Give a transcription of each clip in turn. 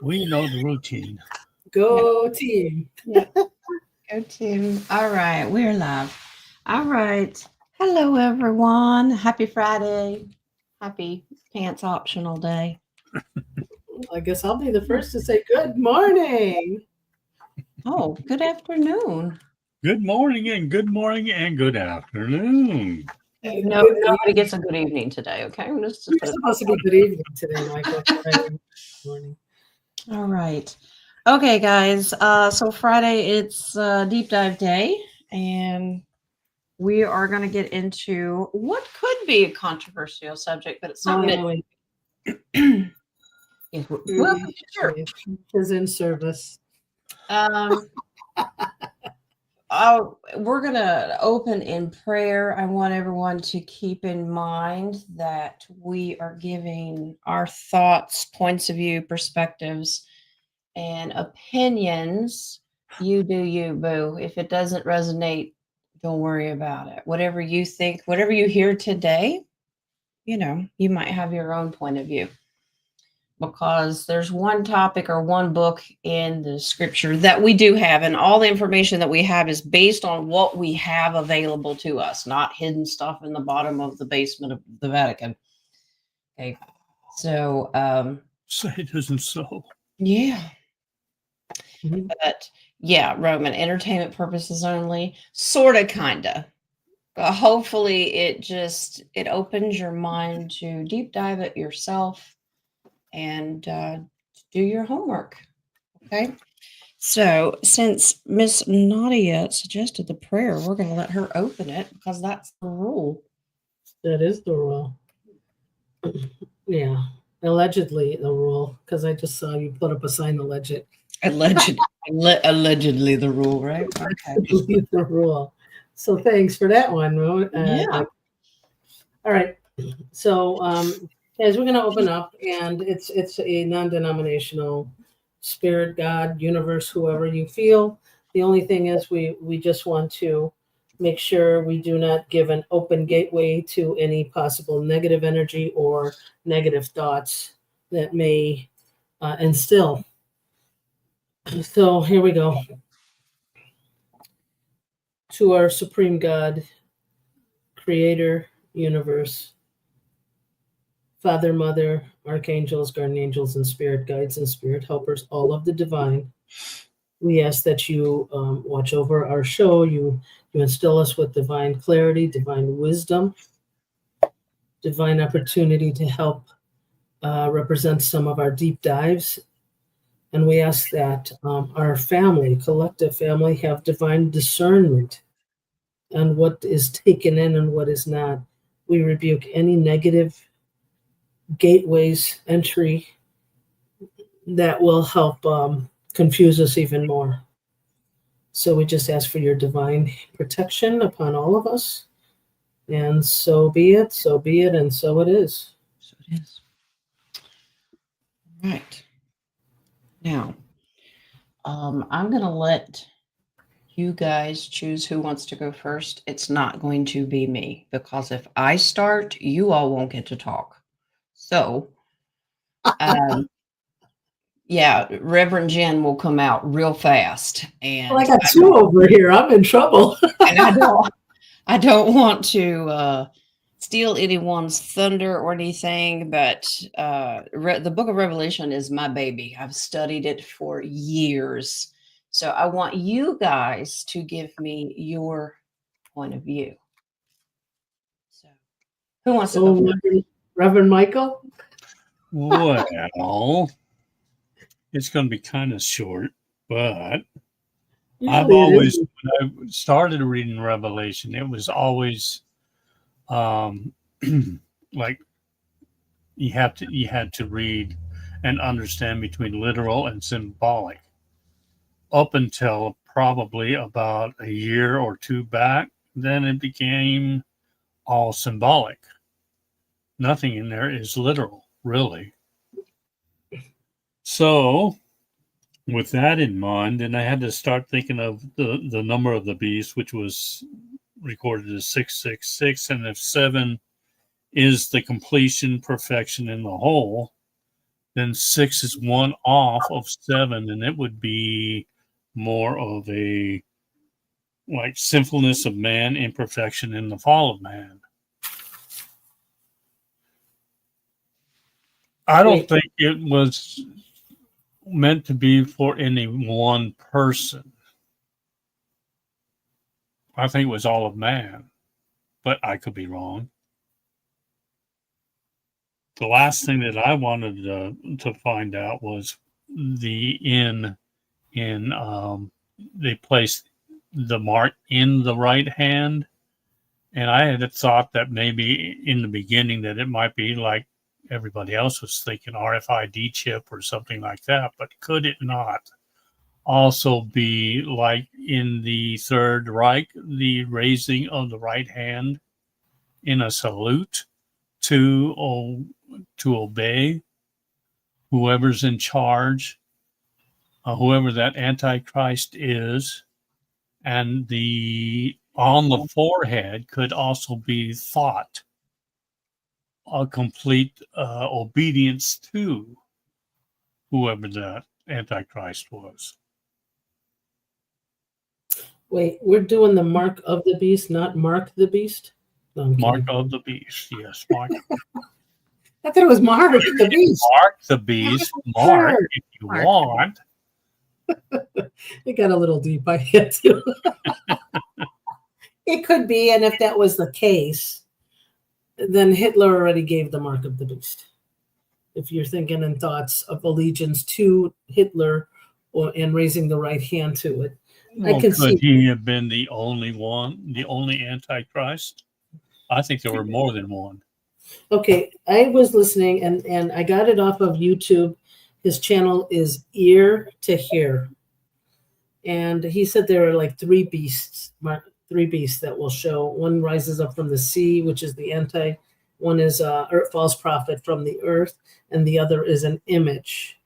We know the routine. Go team. Yep. Go team. All right, we're live. All right. Hello, everyone. Happy Friday. Happy pants optional day. I guess I'll be the first to say good morning. Oh, good afternoon. Good morning and good morning and good afternoon. No, nobody gets a good evening today, okay? Let's just You're put it. supposed to be good evening today, Michael. Friday morning. All right. Okay, guys. So Friday, it's deep dive day, and we are going to get into what could be a controversial subject, but it's something Wait. that yes, well, sure. Is in service. We're going to open in prayer. I want everyone to keep in mind that we are giving our thoughts, points of view, perspectives, and opinions. You do you, boo. If it doesn't resonate, don't worry about it. Whatever you think, whatever you hear today, you might have your own point of view. Because there's one topic or one book in the scripture that we do have, and all the information that we have is based on what we have available to us, not hidden stuff in the bottom of the basement of the Vatican. Okay. So, Say it isn't so. yeah. Mhm. But yeah, Roman, entertainment purposes only, sort of, kind of. Hopefully it opens your mind to deep dive it yourself and do your homework. Okay. So since Miss Nadia suggested the prayer, we're going to let her open it because that's the rule. That is the rule. Yeah. Allegedly the rule, because I just saw you put up a sign alleged. Allegedly the rule, right? Okay. The rule. So thanks for that one. Yeah. All right. So guys, we're gonna open up, and it's a non-denominational spirit, God, universe, whoever you feel. The only thing is we just want to make sure we do not give an open gateway to any possible negative energy or negative thoughts that may instill. So here we go. To our supreme God, creator, universe, Father, Mother, archangels, guardian angels, and spirit guides and spirit helpers, all of the divine. We ask that you watch over our show. You instill us with divine clarity, divine wisdom, divine opportunity to help represent some of our deep dives. And we ask that our family, collective family, have divine discernment on what is taken in and what is not. We rebuke any negative gateways, entry that will help confuse us even more. So we just ask for your divine protection upon all of us. And so be it, and so it is. So it is. Right. Now, I'm going to let you guys choose who wants to go first. It's not going to be me because if I start, you all won't get to talk. So, yeah, Reverend Jen will come out real fast, and Well, I got two over here. I'm in trouble. and I don't want to steal anyone's thunder or anything, but the Book of Revelation is my baby. I've studied it for years, so I want you guys to give me your point of view. So, who wants to go first? Reverend Michael? Well, it's going to be kind of short, but Usually when I started reading Revelation, it was always like you had to read and understand between literal and symbolic. Up until probably about a year or two back, then it became all symbolic. Nothing in there is literal, really. So, with that in mind, then I had to start thinking of the number of the beast, which was recorded as 666, and if 7 is the completion, perfection in the whole, then 6 is one off of 7, and it would be more of a like sinfulness of man, imperfection, and the fall of man. I don't Wait. think it was meant to be for any one person. I think it was all of man, but I could be wrong. The last thing that I wanted to find out was the they placed the mark in the right hand, and I had thought that maybe in the beginning that it might be like everybody else was thinking RFID chip or something like that, but could it not also be like in the Third Reich, the raising of the right hand in a salute to obey whoever's in charge, whoever that Antichrist is, and the on the forehead could also be thought a complete obedience to whoever that Antichrist was. Wait, we're doing the mark of the beast, not Mark the Beast? No, I'm Mark kidding. of the beast, yes, Mark. I thought it was Mark the Beast. Mark the beast, Mark, if you Mark. want. It got a little deep. I had to. It could be, and if that was the case, then Hitler already gave the mark of the beast. If you're thinking in thoughts of allegiance to Hitler and raising the right hand to it, Well, I can see. could he have been the only one, the only Antichrist? I think there were more than one. Okay, I was listening, and I got it off of YouTube. His channel is Ear to Hear. And he said there are like three beasts that will show. One rises up from the sea, which is the anti. One is a false prophet from the earth, and the other is an image.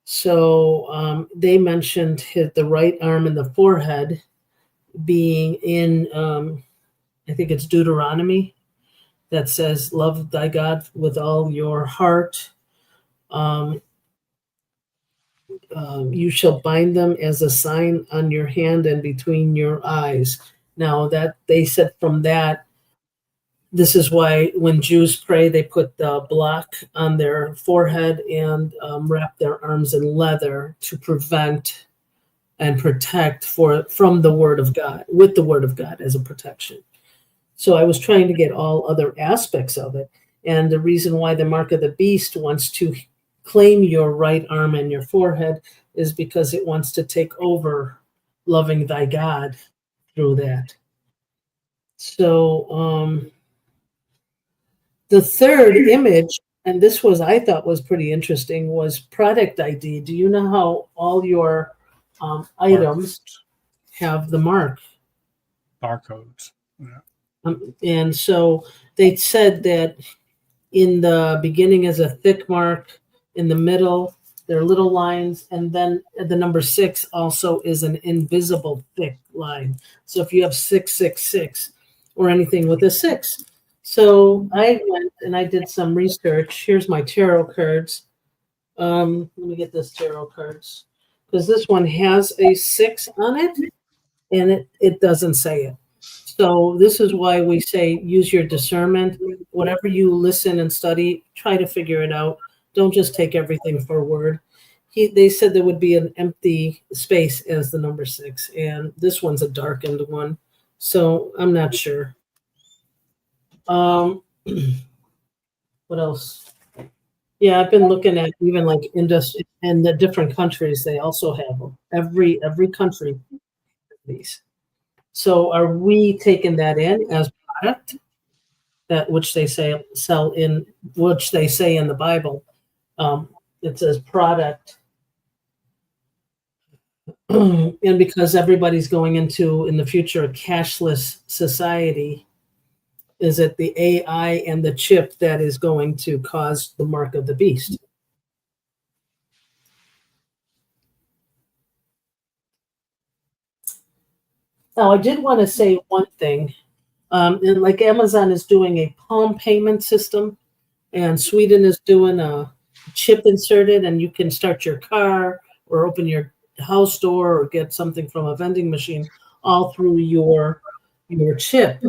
So they mentioned the right arm and the forehead being in, I think it's Deuteronomy, that says, love thy God with all your heart. You shall bind them as a sign on your hand and between your eyes. Now that they said from that, this is why when Jews pray, they put the block on their forehead and wrap their arms in leather to prevent and protect from the word of God, with the word of God as a protection. So I was trying to get all other aspects of it. And the reason why the mark of the beast wants to claim your right arm and your forehead is because it wants to take over loving thy God through that. So the third image, and this was, I thought was pretty interesting, was product ID. Do you know how all your items have the mark? Barcodes. Yeah. And so they said that in the beginning is a thick mark, in the middle there are little lines, and then the number 6 also is an invisible thick line. So if you have 666 or anything with a 6. So I went and I did some research. Here's my tarot cards. Let me get this tarot cards, because this one has a 6 on it, and it doesn't say it. So this is why we say use your discernment. Whatever you listen and study, try to figure it out. Don't just take everything for word. They said there would be an empty space as the number 6, and this one's a darkened one. So I'm not sure. What else? Yeah, I've been looking at even like industry and the different countries. They also have them. Every country has these. So are we taking that in as product, that which they say sell in, which they say in the Bible? It says product, and because everybody's going into in the future a cashless society, is it the AI and the chip that is going to cause the mark of the beast? Now, I did want to say one thing. And like Amazon is doing a palm payment system, and Sweden is doing a chip inserted, and you can start your car or open your house door or get something from a vending machine all through your chip.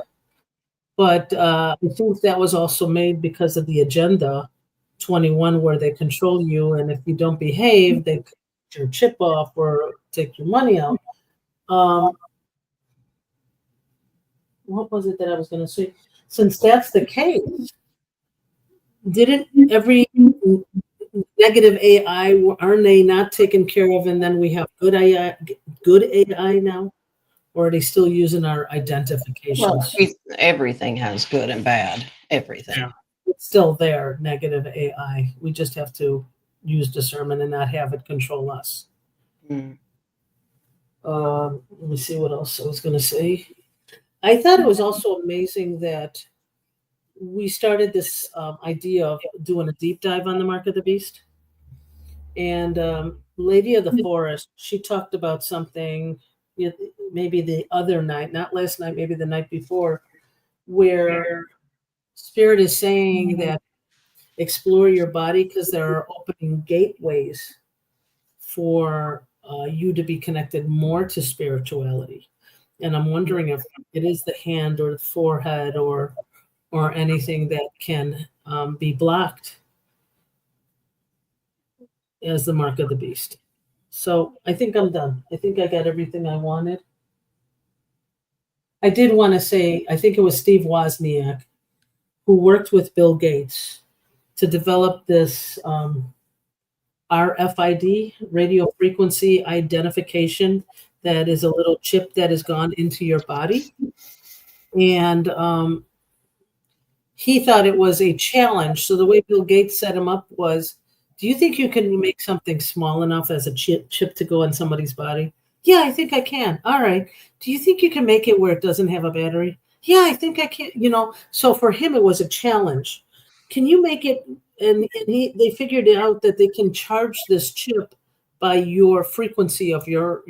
But I think that was also made because of the Agenda 21, where they control you, and if you don't behave, they cut your chip off or take your money out. What was it that I was going to say? Since that's the case, didn't every negative AI, aren't they not taken care of, and then we have good AI now? Or are they still using our identifications? Well, everything has good and bad. Everything. Yeah. It's still there, negative AI. We just have to use discernment and not have it control us. Mm. Let me see what else I was going to say. I thought it was also amazing that we started this idea of doing a deep dive on the Mark of the Beast. And Lady of the Forest, she talked about something maybe the other night, not last night, maybe the night before, where Spirit is saying that explore your body because there are opening gateways for you to be connected more to spirituality. And I'm wondering if it is the hand or the forehead or anything that can be blocked as the Mark of the Beast. So I think I'm done. I think I got everything I wanted. I did want to say, I think it was Steve Wozniak who worked with Bill Gates to develop this RFID, radio frequency identification, that is a little chip that has gone into your body. And he thought it was a challenge. So the way Bill Gates set him up was, do you think you can make something small enough as a chip to go in somebody's body? Yeah, I think I can. All right. Do you think you can make it where it doesn't have a battery? Yeah, I think I can. So for him, it was a challenge. Can you make it? And they figured out that they can charge this chip by your frequency of your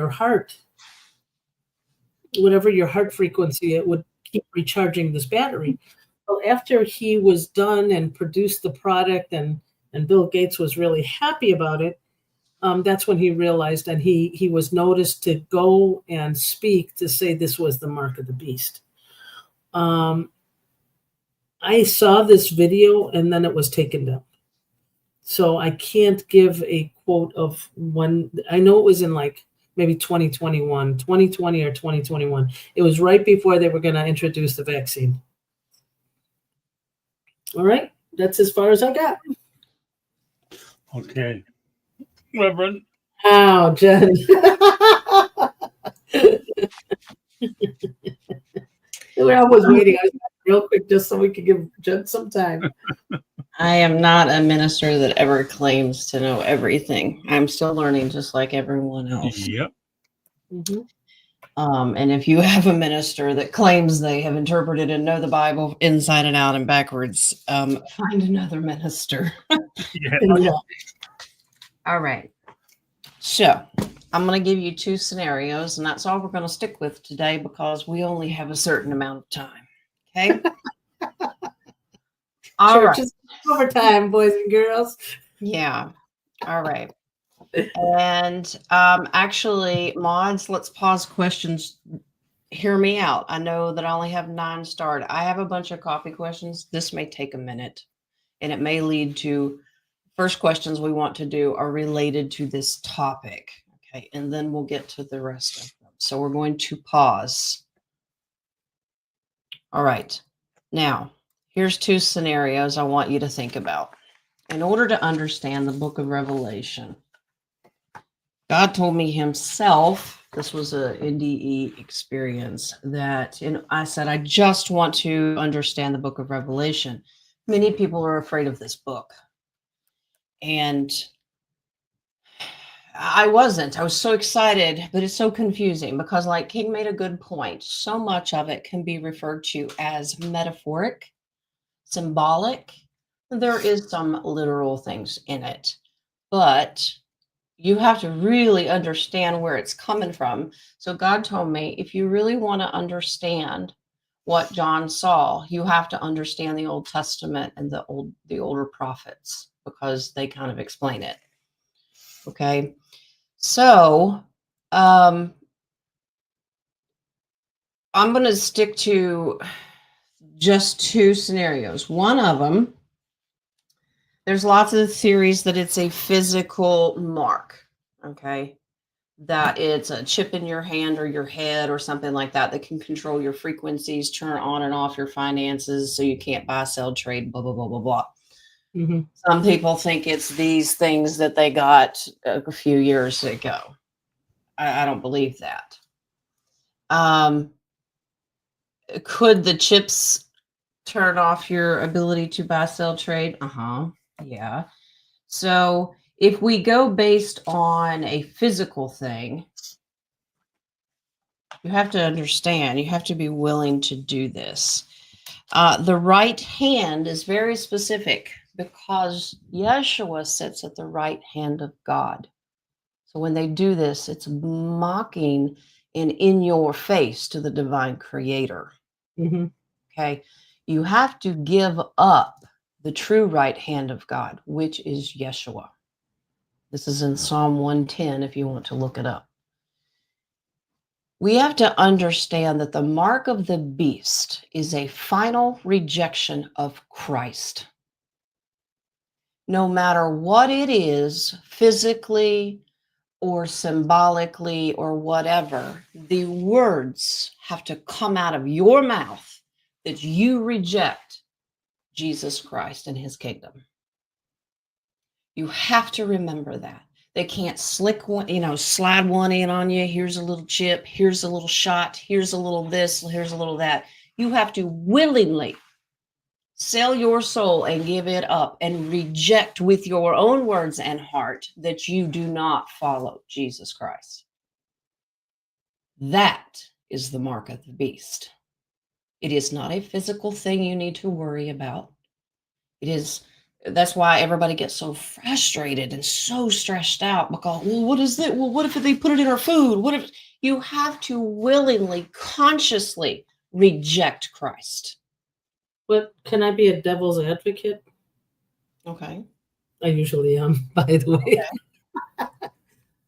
heart. Whatever your heart frequency, it would keep recharging this battery. Well, after he was done and produced the product, and Bill Gates was really happy about it, that's when he realized, and he was noticed to go and speak to say this was the Mark of the Beast. I saw this video and then it was taken down. So I can't give a quote of when. I know it was in like maybe 2020 or 2021. It was right before they were going to introduce the vaccine. All right. That's as far as I got. Okay. Reverend. Oh, Jen. I was waiting. I was real quick just so we could give Jen some time. I am not a minister that ever claims to know everything. I'm still learning just like everyone else. Yep. Mm-hmm. And if you have a minister that claims they have interpreted and know the Bible inside and out and backwards, find another minister. Yeah. All right. So I'm going to give you two scenarios, and that's all we're going to stick with today because we only have a certain amount of time. Okay. All right. Church is overtime, boys and girls. Yeah. All right. And actually, mods, let's pause questions. Hear me out. I know that I only have 9 starred. I have a bunch of coffee questions. This may take a minute, and it may lead to first questions we want to do are related to this topic. Okay. And then we'll get to the rest of them. So we're going to pause. All right. Now, here's 2 scenarios I want you to think about. In order to understand the book of Revelation, God told me himself, this was a NDE experience, that I said, I just want to understand the book of Revelation. Many people are afraid of this book. And I wasn't. I was so excited, but it's so confusing because, like King made a good point, so much of it can be referred to as metaphoric, symbolic. There is some literal things in it, but you have to really understand where it's coming from. So God told me, if you really want to understand what John saw, you have to understand the Old Testament and the older prophets. because they kind of explain it. Okay. So I'm going to stick to just two scenarios. One of them, there's lots of theories that it's a physical mark. Okay. That it's a chip in your hand or your head or something like that that can control your frequencies, turn on and off your finances so you can't buy, sell, trade, blah, blah, blah, blah, blah. Mm-hmm. Some people think it's these things that they got a few years ago. I don't believe that. Could the chips turn off your ability to buy, sell, trade? Yeah. So if we go based on a physical thing, you have to understand, you have to be willing to do this. The right hand is very specific because Yeshua sits at the right hand of God. So when they do this, it's mocking and in your face to the divine creator. Mm-hmm. Okay. You have to give up the true right hand of God, which is Yeshua. This is in Psalm 110 if you want to look it up. We have to understand that the mark of the beast is a final rejection of Christ. No matter what it is, physically or symbolically or whatever, the words have to come out of your mouth that you reject Jesus Christ and his kingdom. You have to remember that. They can't slick one, slide one in on you. Here's a little chip. Here's a little shot. Here's a little this. Here's a little that. You have to willingly sell your soul and give it up and reject with your own words and heart that you do not follow Jesus Christ. That is the mark of the beast. It is not a physical thing you need to worry about. That's why everybody gets so frustrated and so stressed out because, well, what is it? Well, what if they put it in our food? What if you have to willingly, consciously reject Christ? But can I be a devil's advocate? Okay. I usually am, by the way.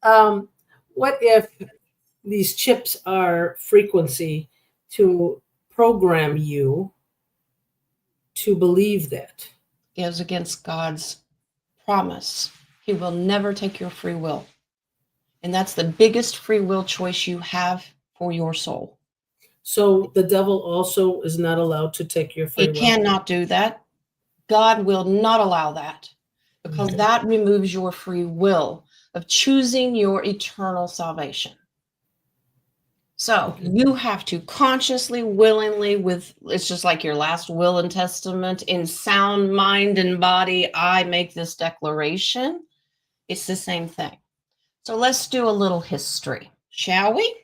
Okay. What if these chips are frequency to program you to believe that? Goes against God's promise. He will never take your free will. And that's the biggest free will choice you have for your soul. So the devil also is not allowed to take your free He will? cannot do that. God will not allow that because Okay. that removes your free will of choosing your eternal salvation. So you have to consciously, willingly, it's just like your last will and testament, in sound mind and body, I make this declaration. It's the same thing. So let's do a little history, shall we?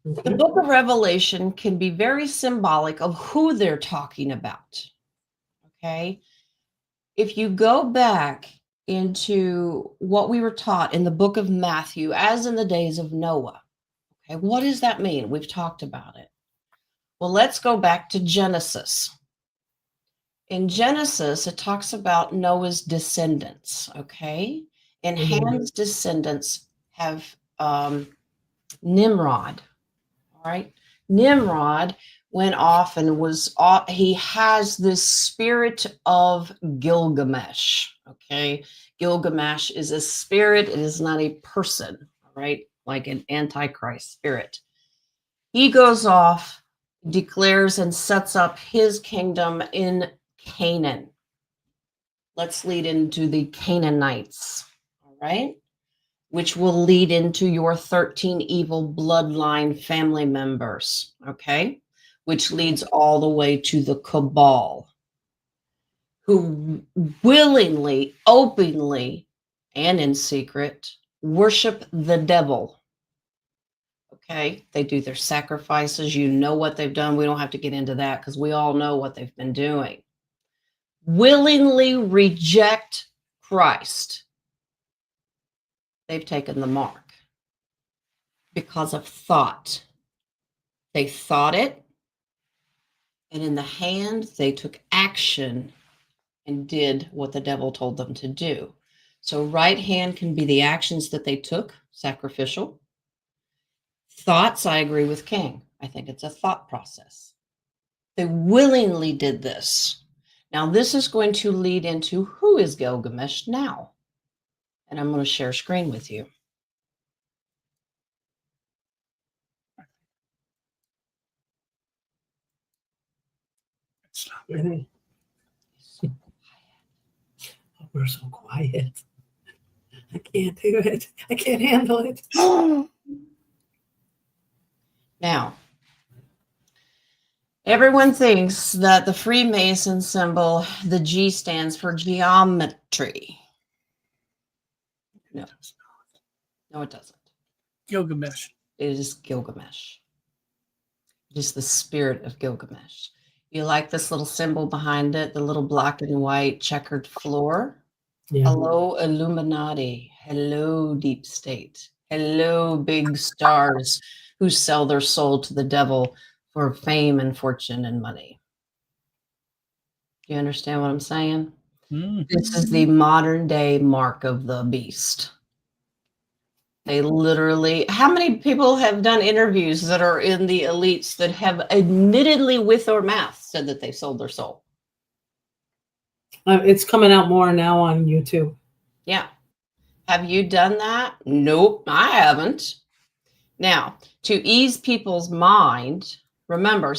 The book of Revelation can be very symbolic of who they're talking about. Okay. If you go back into what we were taught in the book of Matthew, as in the days of Noah, okay, what does that mean? We've talked about it. Well, let's go back to Genesis. In Genesis, it talks about Noah's descendants, okay? And Ham's descendants have Nimrod, all right? Nimrod went off and he has this spirit of Gilgamesh, okay? Gilgamesh is a spirit, it is not a person, all right? Like an antichrist spirit. He goes off, declares and sets up his kingdom in Canaan. Let's lead into the Canaanites, all right? Which will lead into your 13 evil bloodline family members, okay? Which leads all the way to the cabal, who willingly, openly, and in secret worship the devil. Okay, they do their sacrifices. You know what they've done. We don't have to get into that because we all know what they've been doing. Willingly reject Christ. They've taken the mark because of thought. They thought it, and in the hand, they took action and did what the devil told them to do. So right hand can be the actions that they took, sacrificial. Thoughts, I agree with King. I think it's a thought process. They willingly did this. Now, this is going to lead into who is Gilgamesh now? And I'm going to share screen with you. It's not Mhm. We're so quiet. I can't do it. I can't handle it. Now, everyone thinks that the Freemason symbol, the G, stands for geometry. No. No, it doesn't. Gilgamesh. It is Gilgamesh. It is the spirit of Gilgamesh. You like this little symbol behind it, the little black and white checkered floor? Yeah. Hello, Illuminati. Hello, deep state. Hello, big stars who sell their soul to the devil for fame and fortune and money. Do you understand what I'm saying? Mm. This is the modern day mark of the beast. They literally, how many people have done interviews that are in the elites that have admittedly with their mouth said that they sold their soul? It's coming out more now on YouTube. Yeah. Have you done that? Nope, I haven't. Now, to ease people's mind, remember,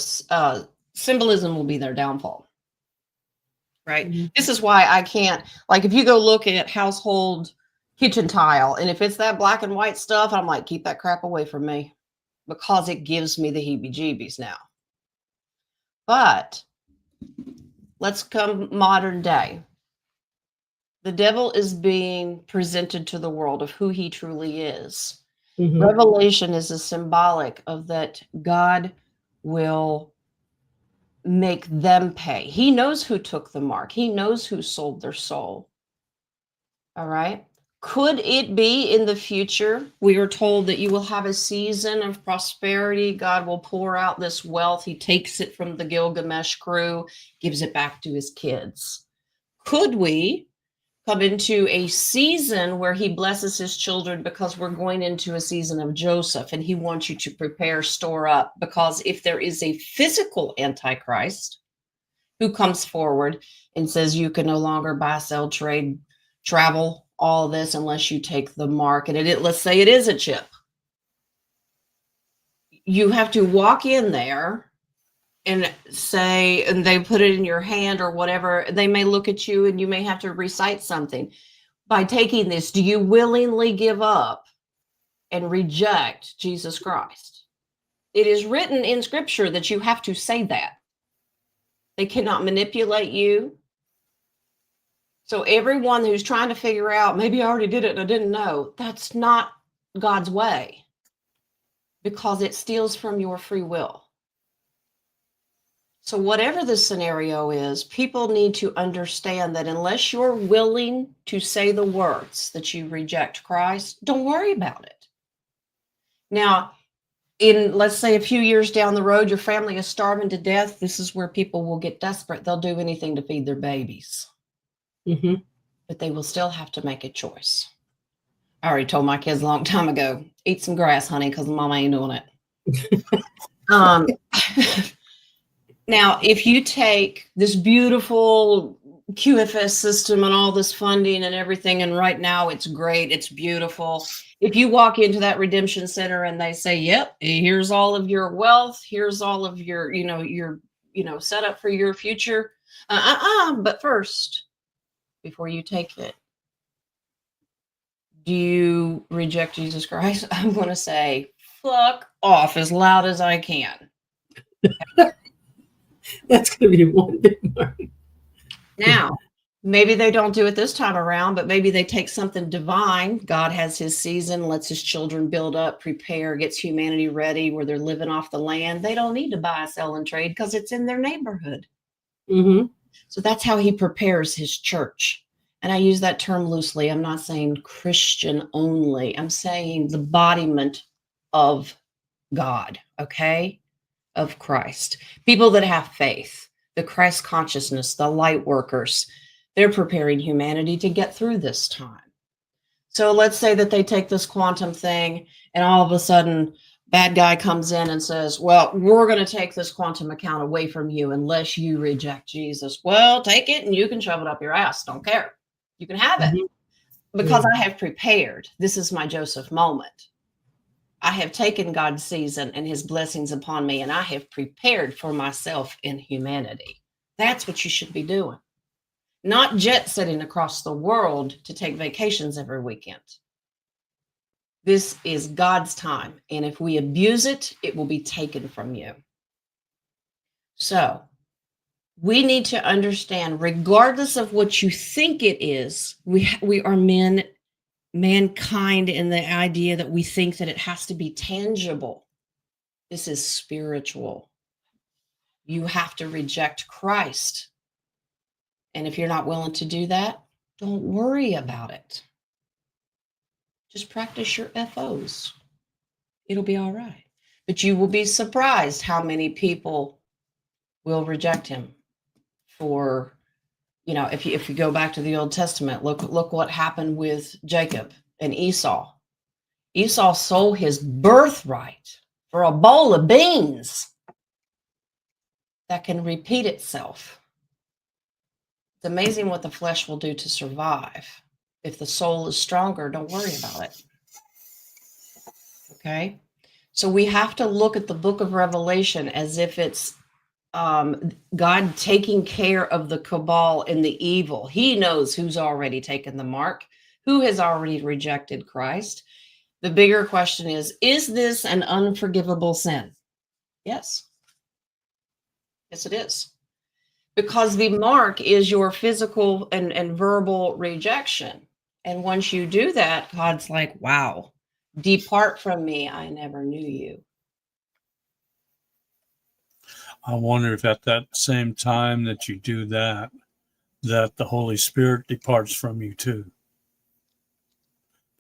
symbolism will be their downfall, right? Mhm. This is why I can't, like, if you go look at household kitchen tile, and if it's that black and white stuff, I'm like, keep that crap away from me, because it gives me the heebie-jeebies now. But let's come modern day. The devil is being presented to the world of who he truly is. Mhm. Revelation is a symbolic of that God will make them pay. He knows who took the mark. He knows who sold their soul. All right. Could it be in the future? We are told that you will have a season of prosperity. God will pour out this wealth. He takes it from the Gilgamesh crew, gives it back to his kids. Could we come into a season where he blesses his children, because we're going into a season of Joseph, and he wants you to prepare, store up, because if there is a physical antichrist who comes forward and says you can no longer buy, sell, trade, travel, all this unless you take the mark, and let's say it is a chip, you have to walk in there and say, and they put it in your hand or whatever, they may look at you and you may have to recite something. By taking this, do you willingly give up and reject Jesus Christ? It is written in scripture that you have to say that. They cannot manipulate you. So everyone who's trying to figure out, maybe I already did it and I didn't know, that's not God's way, because it steals from your free will. So whatever the scenario is, people need to understand that unless you're willing to say the words that you reject Christ, don't worry about it. Now, let's say a few years down the road, your family is starving to death. This is where people will get desperate. They'll do anything to feed their babies, Mhm. but they will still have to make a choice. I already told my kids a long time ago, eat some grass, honey, because mama ain't doing it. Now, if you take this beautiful QFS system and all this funding and everything, and right now it's great, it's beautiful. If you walk into that redemption center and they say, yep, here's all of your wealth, here's all of your, your setup for your future. But first, before you take it, do you reject Jesus Christ? I'm going to say, fuck off as loud as I can. That's going to be one big mark. Now, maybe they don't do it this time around, but maybe they take something divine. God has his season, lets his children build up, prepare, gets humanity ready where they're living off the land. They don't need to buy, sell, and trade because it's in their neighborhood. Mm-hmm. So that's how he prepares his church. And I use that term loosely. I'm not saying Christian only. I'm saying the embodiment of God, okay? Of Christ. People that have faith, the Christ consciousness, the light workers. They're preparing humanity to get through this time. So let's say that they take this quantum thing and all of a sudden bad guy comes in and says, well, we're going to take this quantum account away from you unless you reject Jesus. Well, take it and you can shove it up your ass. Don't care. You can have it because I have prepared. This is my Joseph moment. I have taken God's season and his blessings upon me, and I have prepared for myself in humanity. That's what you should be doing. Not jet setting across the world to take vacations every weekend. This is God's time, and if we abuse it, it will be taken from you. So we need to understand, regardless of what you think it is, we are mankind in the idea that we think that it has to be tangible. This is spiritual. You have to reject Christ. And if you're not willing to do that, don't worry about it. Just practice your FOs. It'll be all right. But you will be surprised how many people will reject him for, if you go back to the Old Testament, look what happened with Jacob and Esau. Esau sold his birthright for a bowl of beans that can repeat itself. It's amazing what the flesh will do to survive. If the soul is stronger, don't worry about it. Okay? So we have to look at the book of Revelation as if it's God taking care of the cabal and the evil. He knows who's already taken the mark, who has already rejected Christ. The bigger question is this an unforgivable sin? Yes. Yes, it is. Because the mark is your physical and verbal rejection. And once you do that, God's like, wow, depart from me. I never knew you. I wonder if at that same time that you do that, that the Holy Spirit departs from you too.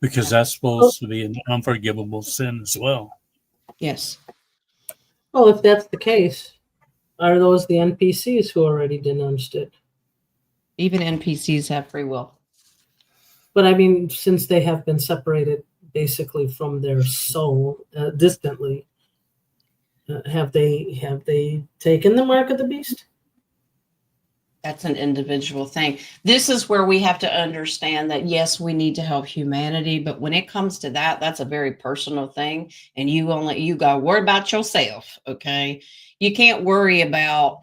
Because that's supposed to be an unforgivable sin as well. Yes. Well, if that's the case, are those the NPCs who already denounced it? Even NPCs have free will. But I mean, since they have been separated basically from their soul distantly, have they taken the mark of the beast? That's an individual thing. This is where we have to understand that, yes, we need to help humanity, but when it comes to that, that's a very personal thing. And you got to worry about yourself. Okay. I can't worry about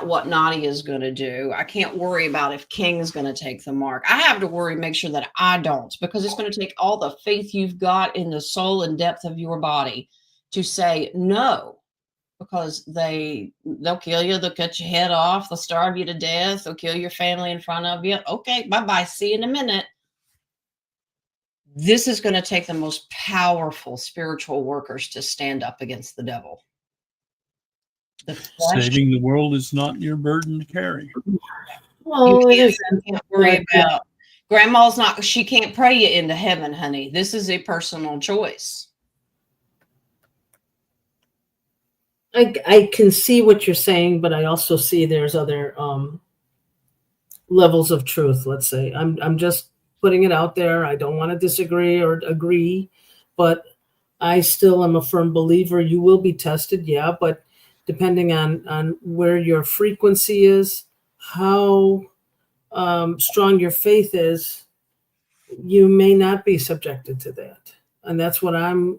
what Nadia is going to do. I can't worry about if King is going to take the mark. I have to make sure that I don't, because it's going to take all the faith you've got in the soul and depth of your body to say no. Because they'll kill you, they'll cut your head off, they'll starve you to death, they'll kill your family in front of you. Okay, bye-bye, see you in a minute. This is going to take the most powerful spiritual workers to stand up against the devil. Saving the world is not your burden to carry. Well, it is. You can't worry about grandma's she can't pray you into heaven, honey. This is a personal choice. I can see what you're saying, but I also see there's other levels of truth. Let's say I'm just putting it out there. I don't want to disagree or agree, but I still am a firm believer. You will be tested, yeah, but depending on where your frequency is, how strong your faith is, you may not be subjected to that, and that's what I'm.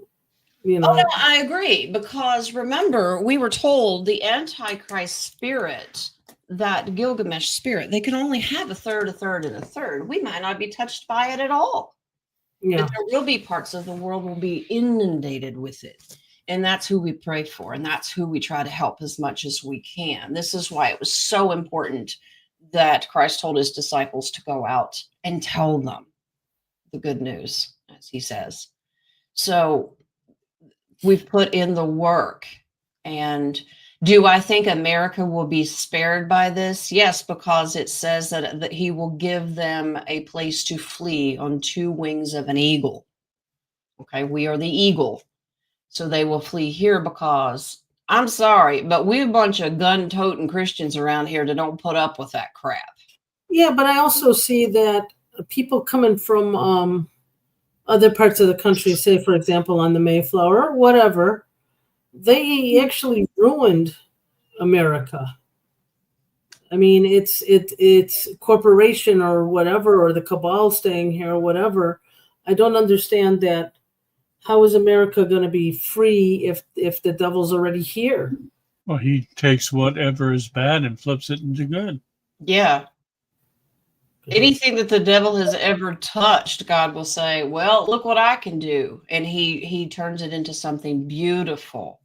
Oh, no, I agree, because remember, we were told the Antichrist spirit, that Gilgamesh spirit, they can only have a third, and a third. We might not be touched by it at all. Yeah. But there will be parts of the world will be inundated with it. And that's who we pray for. And that's who we try to help as much as we can. This is why it was so important that Christ told his disciples to go out and tell them the good news, as he says. So we've put in the work. And do I think America will be spared by this? Yes, because it says that he will give them a place to flee on 2 wings of an eagle. Okay, we are the eagle. So they will flee here because, I'm sorry, but we're a bunch of gun-toting Christians around here that don't put up with that crap. Yeah, but I also see that people coming from other parts of the country, say, for example, on the Mayflower or whatever, they actually ruined America. I mean, it's corporation or whatever, or the cabal staying here or whatever. I don't understand that. How is America going to be free if the devil's already here? Well, he takes whatever is bad and flips it into good. Yeah. Anything that the devil has ever touched, God will say, well, look what I can do. And he turns it into something beautiful.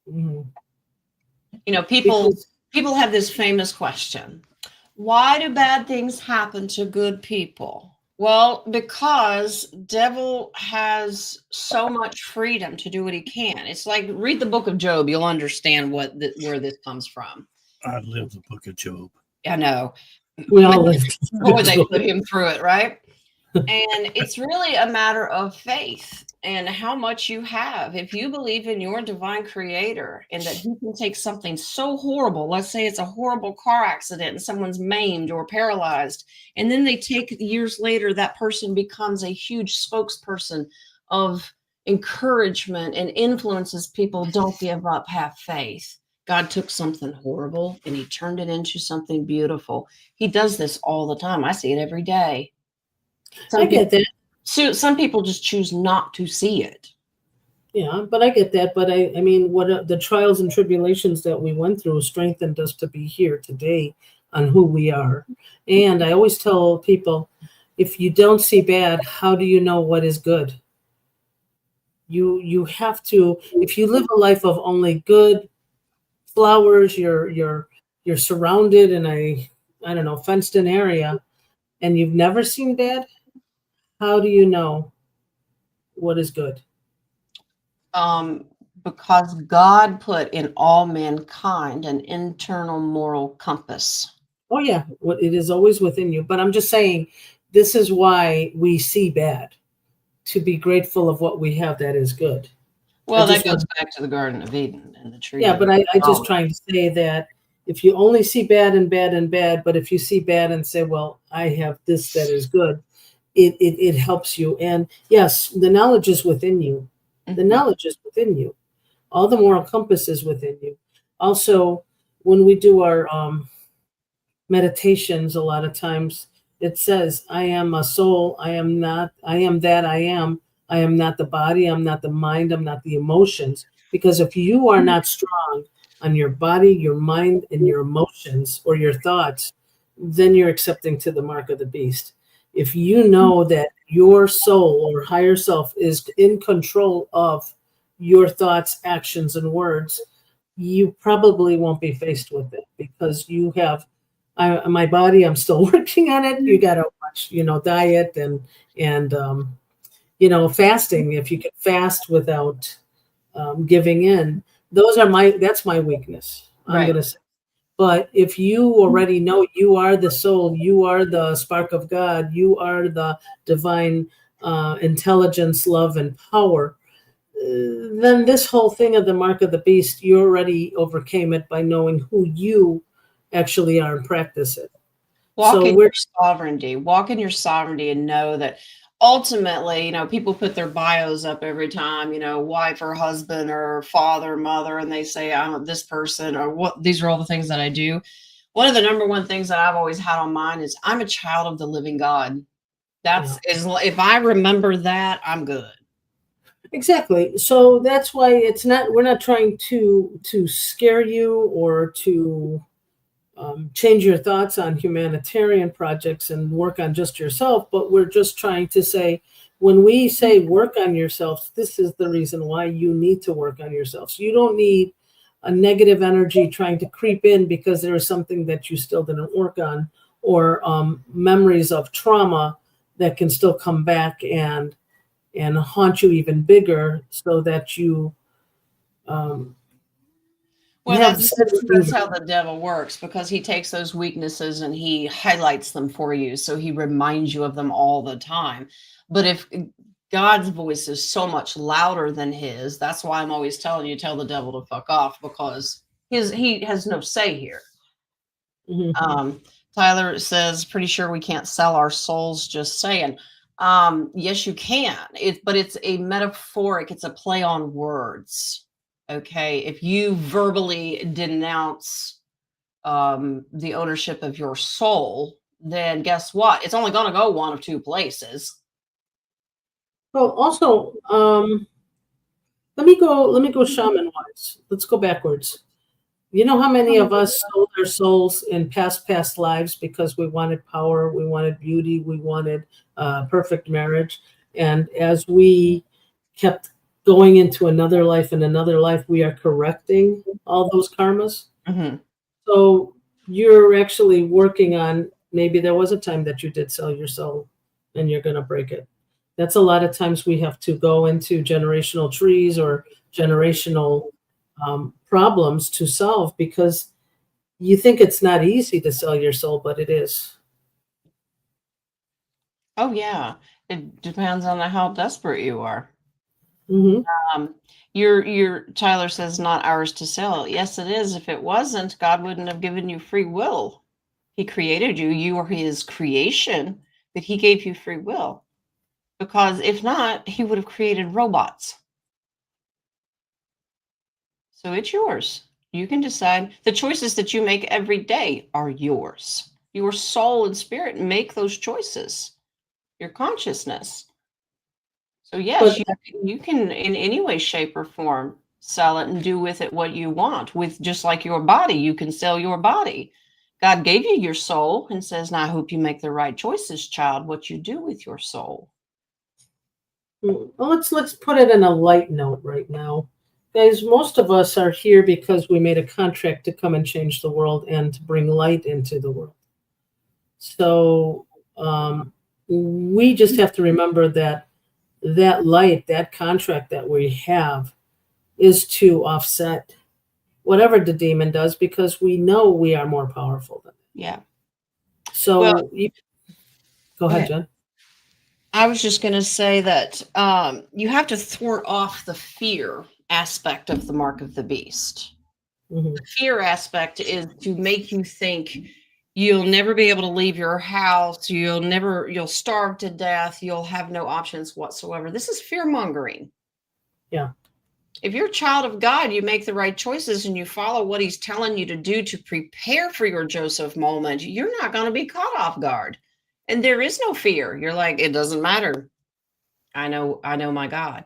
Mhm. You know, people have this famous question. Why do bad things happen to good people? Well, because devil has so much freedom to do what he can. It's like read the book of Job, you'll understand where this comes from. I live the book of Job. I know. We all lived. Boy, they put him through it, right? And it's really a matter of faith and how much you have. If you believe in your divine creator and that he can take something so horrible, let's say it's a horrible car accident and someone's maimed or paralyzed, and then they take years later, that person becomes a huge spokesperson of encouragement and influences people, don't give up, have faith. God took something horrible and he turned it into something beautiful. He does this all the time. I see it every day. I get that. So some people just choose not to see it. Yeah, but I get that. But I mean, what the trials and tribulations that we went through strengthened us to be here today on who we are. And I always tell people, if you don't see bad, how do you know what is good? You have to. If you live a life of only good flowers, you're surrounded in I don't know, fenced in area, and you've never seen bad. How do you know what is good? Because God put in all mankind an internal moral compass. Oh yeah, it is always within you. But I'm just saying, this is why we see bad, to be grateful of what we have that is good. Well, that goes back to the Garden of Eden and the tree. Yeah, but I just trying to say that if you only see bad and bad and bad, but if you see bad and say, well, I have this that is good, it helps you. And yes, the knowledge is within you. The knowledge is within you. All the moral compass is within you. Also, when we do our meditations, a lot of times it says, I am a soul. I am not, I am that I am. I am not the body. I'm not the mind. I'm not the emotions. Because if you are not strong on your body, your mind, and your emotions or your thoughts, then you're accepting to the mark of the beast. If you know that your soul or higher self is in control of your thoughts, actions, and words, you probably won't be faced with it because you have my body. I'm still working on it. You got to watch, diet and fasting. If you can fast without giving in, that's my weakness. I'm going to say. But if you already know you are the soul, you are the spark of God, you are the divine intelligence, love, and power, then this whole thing of the mark of the beast, you already overcame it by knowing who you actually are and practice it. Walk in your sovereignty and know that ultimately, people put their bios up every time, wife or husband or father, mother, and they say, I'm this person or what, these are all the things that I do. One of the number one things that I've always had on mind is I'm a child of the living God. If I remember that, I'm good. Exactly. So that's why we're not trying to scare you or to change your thoughts on humanitarian projects and work on just yourself, but we're just trying to say, when we say work on yourself, this is the reason why you need to work on yourself. So you don't need a negative energy trying to creep in because there is something that you still didn't work on, or memories of trauma that can still come back and haunt you even bigger, so that you that's how the devil works, because he takes those weaknesses and he highlights them for you. So he reminds you of them all the time. But if God's voice is so much louder than his, that's why I'm always telling you, tell the devil to fuck off, because he has no say here. Tyler says, pretty sure we can't sell our souls, just saying. Yes, you can. But it's a metaphoric, it's a play on words. Okay. If you verbally denounce the ownership of your soul, then guess what? It's only going to go one of two places. Well, also, let me go shaman wise. Let's go backwards. You know how many of us sold our souls in past lives because we wanted power, we wanted beauty, we wanted perfect marriage, and as we kept going into another life and another life, we are correcting all those karmas. Mm-hmm. So you're actually working on, maybe there was a time that you did sell your soul and you're going to break it. That's a lot of times we have to go into generational trees or generational problems to solve, because you think it's not easy to sell your soul, but it is. Oh, yeah. It depends on how desperate you are. Mm-hmm. Your Tyler says not ours to sell. Yes, it is. If it wasn't, God wouldn't have given you free will. He created you. You are his creation, but he gave you free will. Because if not, he would have created robots. So it's yours. You can decide. The choices that you make every day are yours. Your soul and spirit make those choices. Your consciousness. So yes, But you can in any way, shape, or form sell it and do with it what you want. With just like your body, you can sell your body. God gave you your soul and says, now I hope you make the right choices, child, what you do with your soul. well, let's put it in a light note right now. Guys, most of us are here because we made a contract to come and change the world and to bring light into the world. So we just have to remember that light, that contract that we have, is to offset whatever the demon does, because we know we are more powerful than it. Yeah. So Well, go ahead, Jen. I was just going to say that you have to thwart off the fear aspect of the mark of the beast. Mm-hmm. The fear aspect is to make you think you'll never be able to leave your house, you'll starve to death, you'll have no options whatsoever. This is fear mongering. Yeah. If you're a child of God, you make the right choices and you follow what he's telling you to do to prepare for your Joseph moment, you're not going to be caught off guard. And there is no fear. You're like, it doesn't matter. I know my God.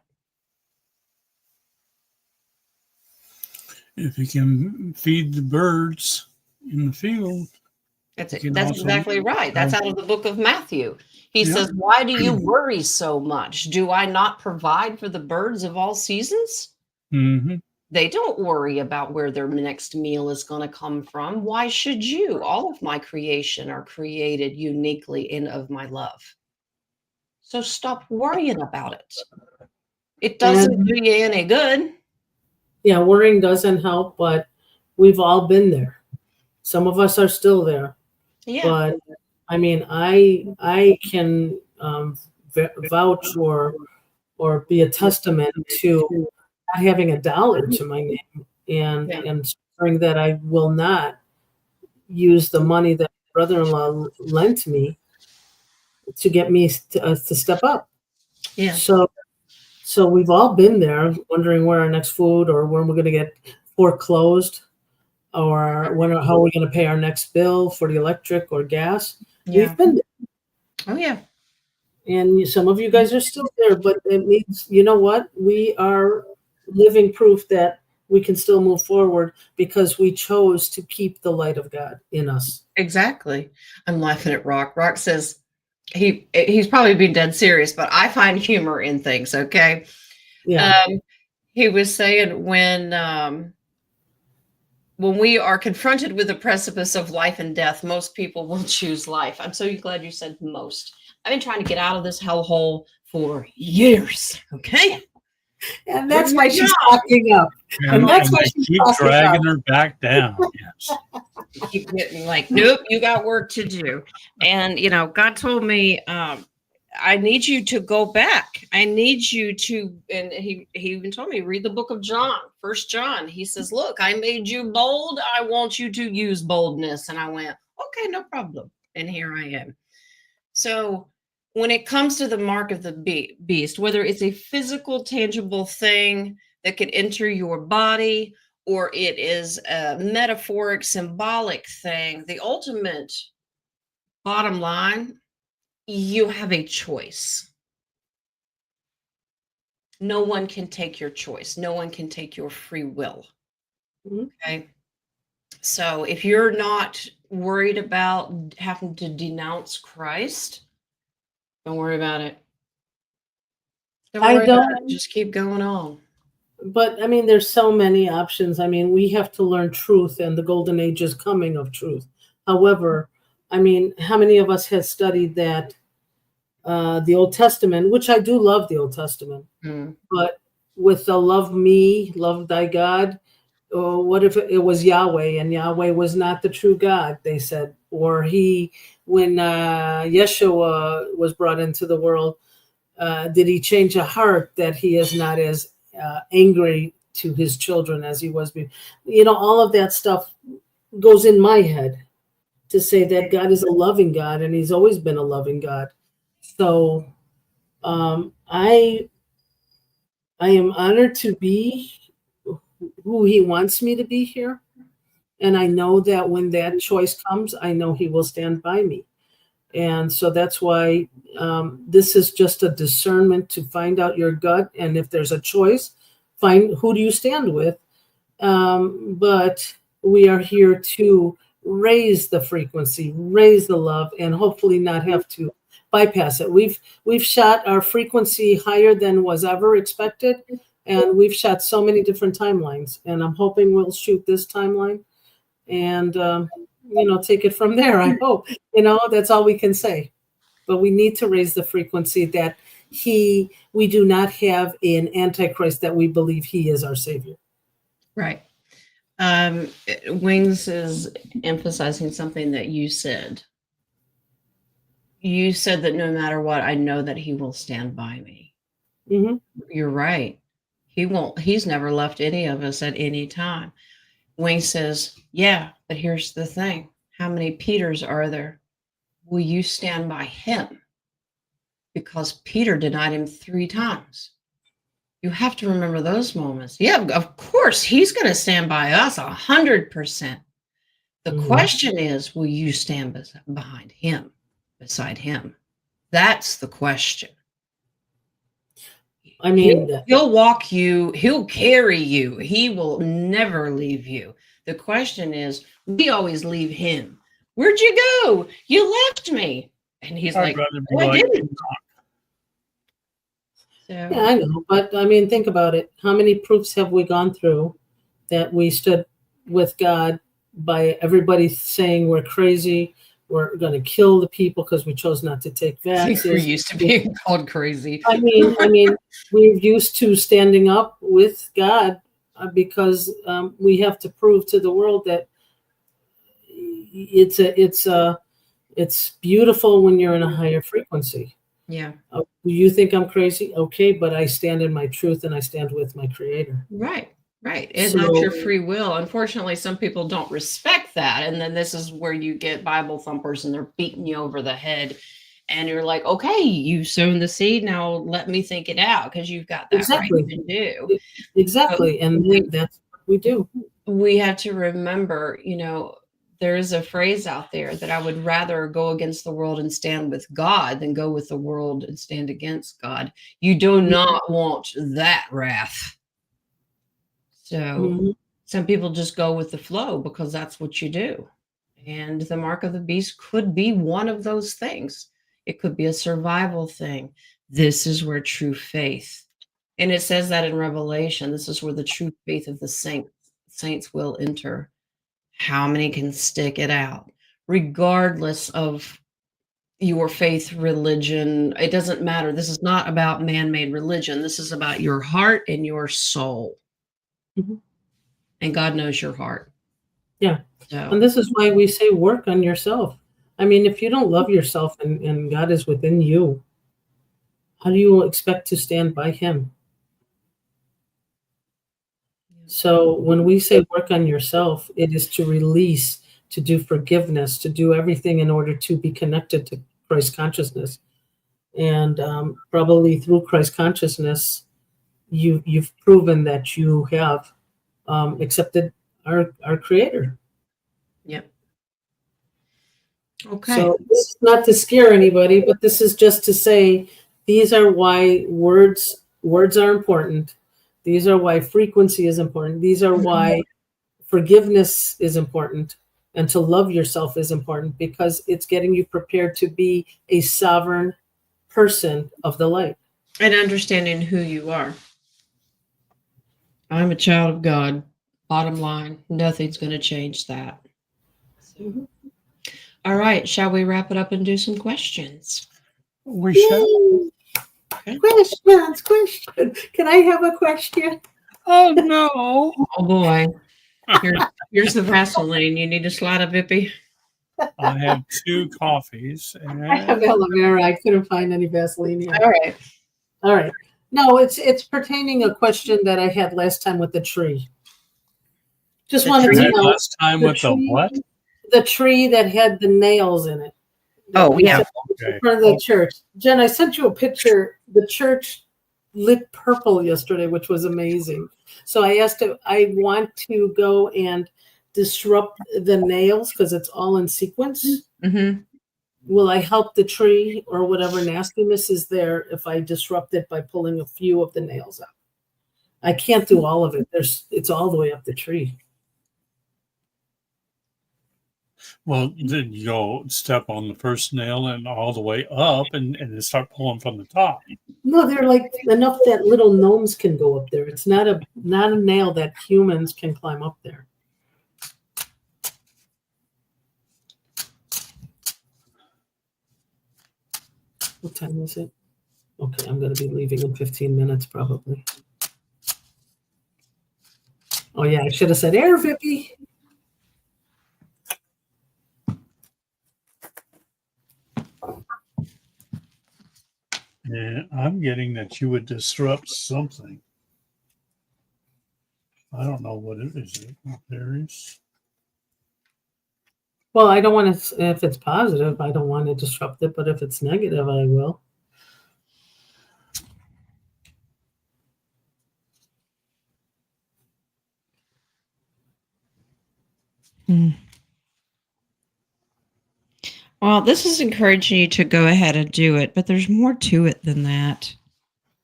If you can feed the birds in the field, That's also exactly right. That's out of the book of Matthew. He Yep. says, why do you worry so much? Do I not provide for the birds of all seasons? Mm-hmm. They don't worry about where their next meal is going to come from. Why should you? All of my creation are created uniquely and of my love. So stop worrying about it. It doesn't do you any good. Yeah, worrying doesn't help, but we've all been there. Some of us are still there. Yeah. But I mean, I can vouch or be a testament to not having a dollar to my name, and swearing that I will not use the money that my brother-in-law lent me to get me to step up. Yeah. So we've all been there, wondering where our next food, or when we're going to get foreclosed, or how are we going to pay our next bill for the electric or gas. Yeah. We've been there. Oh, yeah. And some of you guys are still there, but it means, you know what? We are living proof that we can still move forward because we chose to keep the light of God in us. Exactly. I'm laughing at Rock. Rock says he's probably being dead serious, but I find humor in things. Okay. Yeah. He was saying when we are confronted with the precipice of life and death, most people will choose life. I'm so glad you said most. I've been trying to get out of this hellhole for years. Okay. And that's why she's talking up. And that's why she's keep dragging her back down. Yes. Keep getting like, nope, you got work to do. And God told me, I need you to go back. I need you to, and he even told me, read the book of John, 1 John. He says, look, I made you bold. I want you to use boldness. And I went, Okay, no problem. And here I am. So when it comes to the mark of the beast, whether it's a physical, tangible thing that could enter your body, or it is a metaphoric, symbolic thing, the ultimate bottom line, you have a choice. No one can take your choice. No one can take your free will. Mhm. Okay. So if you're not worried about having to denounce Christ, don't worry about it. Don't I worry about don't. it. Just keep going on. But I mean, there's so many options. I mean, we have to learn truth, and the golden age is coming of truth. However, I mean, how many of us have studied that the Old Testament, which I do love the Old Testament, Mm. but with the love me, love thy God, or what if it was Yahweh and Yahweh was not the true God, they said, or when Yeshua was brought into the world, did he change a heart that he is not as angry to his children as he was before? You know, all of that stuff goes in my head to say that God is a loving God and he's always been a loving God. So I am honored to be who he wants me to be here. And I know that when that choice comes, I know he will stand by me. And so that's why this is just a discernment to find out your gut. And if there's a choice, find who do you stand with. But we are here to raise the frequency, raise the love, and hopefully not have to bypass it. We've shot our frequency higher than was ever expected, and we've shot so many different timelines. And I'm hoping we'll shoot this timeline and take it from there. I hope. That's all we can say. But we need to raise the frequency that we do not have an antichrist, that we believe he is our savior. Right. Wings is emphasizing something that you said. You said that no matter what, I know that he will stand by me. Mm-hmm. You're right. He won't. He's never left any of us at any time. Wing says, yeah, but here's the thing. How many Peters are there? Will you stand by him? Because Peter denied him 3 times. You have to remember those moments. Yeah, of course, he's going to stand by us 100%. The question is, will you stand behind him, beside him? That's the question. I mean, he'll walk you, he'll carry you. He will never leave you. The question is, we always leave him. Where'd you go? You left me. And he's I'd like, rather be oh, I like didn't. So, yeah, I know. But I mean, think about it. How many proofs have we gone through that we stood with God by everybody saying we're crazy, we're going to kill the people because we chose not to take I think we're vaccines. used to being called crazy. I mean, we're used to standing up with God because we have to prove to the world that it's beautiful when you're in a higher frequency. Yeah. You think I'm crazy? Okay, but I stand in my truth and I stand with my creator. Right. It's not your free will. Unfortunately, some people don't respect that. And then this is where you get Bible thumpers and they're beating you over the head. And you're like, okay, you've sown the seed. Now let me think it out because you've got that right to do. Exactly. And that's what we do. We have to remember, there is a phrase out there that I would rather go against the world and stand with God than go with the world and stand against God. You do not want that wrath. So some people just go with the flow because that's what you do. And the mark of the beast could be one of those things. It could be a survival thing. This is where true faith, and it says that in Revelation, this is where the true faith of the saints will enter. How many can stick it out? Regardless of your faith, religion, it doesn't matter. This is not about man-made religion. This is about your heart and your soul. Mm-hmm. And God knows your heart. Yeah. So. And this is why we say work on yourself. I mean, if you don't love yourself and God is within you, how do you expect to stand by him? So when we say work on yourself, it is to release, to do forgiveness, to do everything in order to be connected to Christ consciousness. And probably through Christ consciousness, you've proven that you have accepted our Creator. Yep. Okay. So this is not to scare anybody, but this is just to say these are why words are important. These are why frequency is important. These are why forgiveness is important, and to love yourself is important, because it's getting you prepared to be a sovereign person of the light. And understanding who you are. I'm a child of God. Bottom line, nothing's going to change that. So, all right, shall we wrap it up and do some questions? We shall. Okay. Question. Can I have a question? Oh no! Oh boy, here's the Vaseline. You need a slide of Vippy. I have 2 coffees. I have aloe vera. I couldn't find any Vaseline here. All right. No, it's pertaining a question that I had last time with the tree. Just wanted to know. Last time with the what? The tree that had the nails in it. Oh, yeah. In front of the church. Jen, I sent you a picture. The church lit purple yesterday, which was amazing. So I asked if I want to go and disrupt the nails because it's all in sequence. Mm-hmm. Will I help the tree or whatever nastiness is there if I disrupt it by pulling a few of the nails out? I can't do all of it. It's all the way up the tree. Well, then you go step on the first nail and all the way up and then start pulling from the top. No, they're like enough that little gnomes can go up there. It's not a nail that humans can climb up there. What time is it? Okay, I'm going to be leaving in 15 minutes probably. Oh yeah, I should have said air, Vippy. Yeah, I'm getting that you would disrupt something. I don't know what it is. There is. Well, I don't want to, if it's positive, I don't want to disrupt it, but if it's negative, I will. Well, this is encouraging you to go ahead and do it, but there's more to it than that.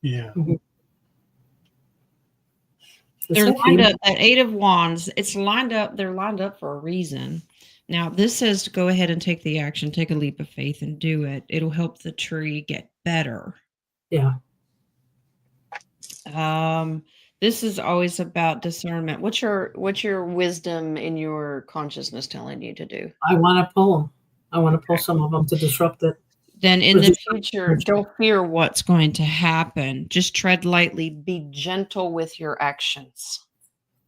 Yeah. Mm-hmm. They're lined up at 8 of Wands. It's lined up. They're lined up for a reason. Now, this says to go ahead and take the action, take a leap of faith and do it. It'll help the tree get better. Yeah. This is always about discernment. What's your wisdom in your consciousness telling you to do? I want to pull them. I want to pull some of them to disrupt it. Then in the future, don't fear what's going to happen. Just tread lightly. Be gentle with your actions.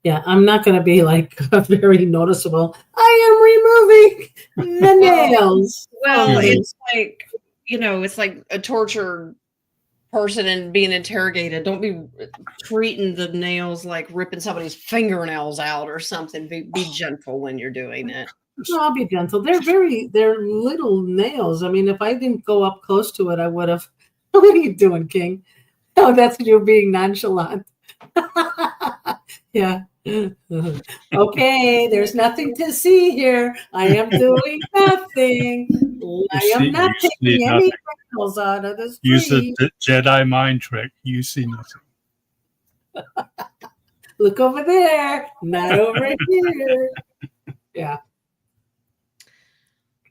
Yeah, I'm not going to be like very noticeable. I am removing the nails. Well, it's like, it's like a tortured person and being interrogated. Don't be treating the nails like ripping somebody's fingernails out or something. Be gentle when you're doing it. No, I'll be gentle. They're little nails. I mean, if I didn't go up close to it, I would have. What are you doing, King? Oh, that's you being nonchalant. Yeah. Okay, there's nothing to see here. I am doing nothing. I am not taking any nails out of this tree. Use the Jedi mind trick. You see nothing. Look over there, not over here. Yeah.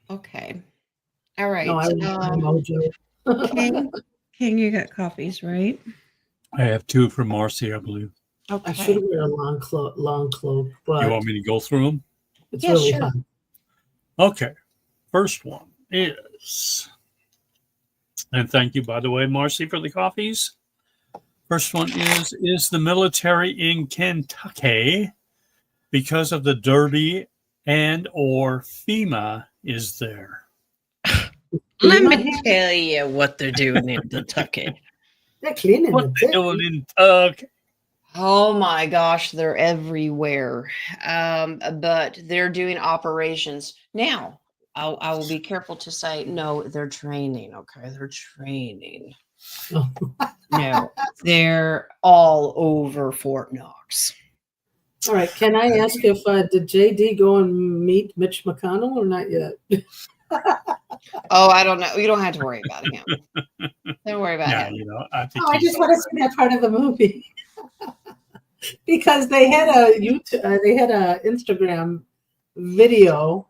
Okay. All right. No, King, you got coffees, right? I have 2 from Marcy, I believe. Okay. I should wear a long cloak, but you want me to go through them? It's really sure. fun. Okay. First one is, and thank you, by the way, Marcy, for the coffees. First one is the military in Kentucky because of the Derby and or FEMA is there? Let me tell you what they're doing in Kentucky. They're cleaning what they're doing in Kentucky. Oh my gosh, they're everywhere. But they're doing operations now. I will be careful to say no. They're training. Okay, they're training. Oh. No, they're all over Fort Knox. All right. Can I ask if did JD go and meet Mitch McConnell or not yet? Oh, I don't know. You don't have to worry about him. Don't worry about Yeah, him. you know, I think Oh, I he's just want to see that part of the movie because they had a they had a Instagram video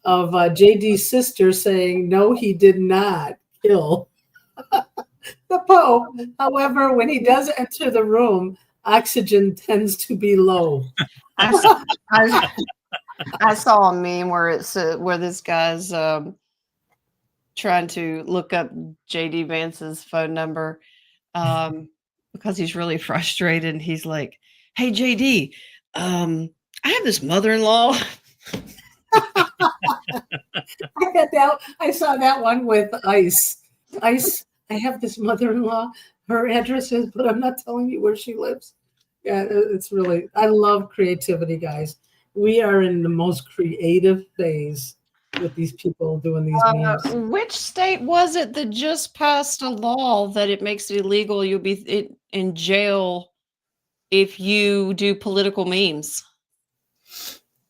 of JD's sister saying no, he did not kill the Pope. However, when he does enter the room, oxygen tends to be low. I, s- I, I saw a meme where it's where this guy's trying to look up JD Vance's phone number because he's really frustrated. And he's like, "Hey JD, I have this mother-in-law." I saw that one with Ice. Ice, I have this mother-in-law. Her address is, but I'm not telling you where she lives. Yeah, it's really, I love creativity, guys. We are in the most creative phase with these people doing these memes. Which state was it that just passed a law that it makes it illegal? You'll be in jail if you do political memes.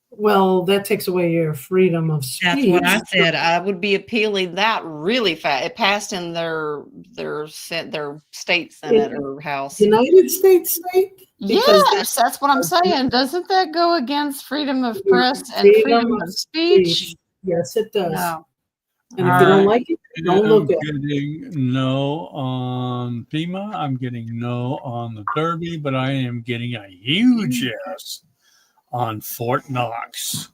Well, that takes away your freedom of speech. That's what I said. I would be appealing that really fast. It passed in their state senate or house. United States state? Because Yes, that's what I'm saying. Doesn't that go against freedom of press and freedom freedom of speech? Yes, it does. No. And if you don't like it, don't look at it. I'm getting no on FEMA. I'm getting no on the Derby, but I am getting a huge yes on Fort Knox.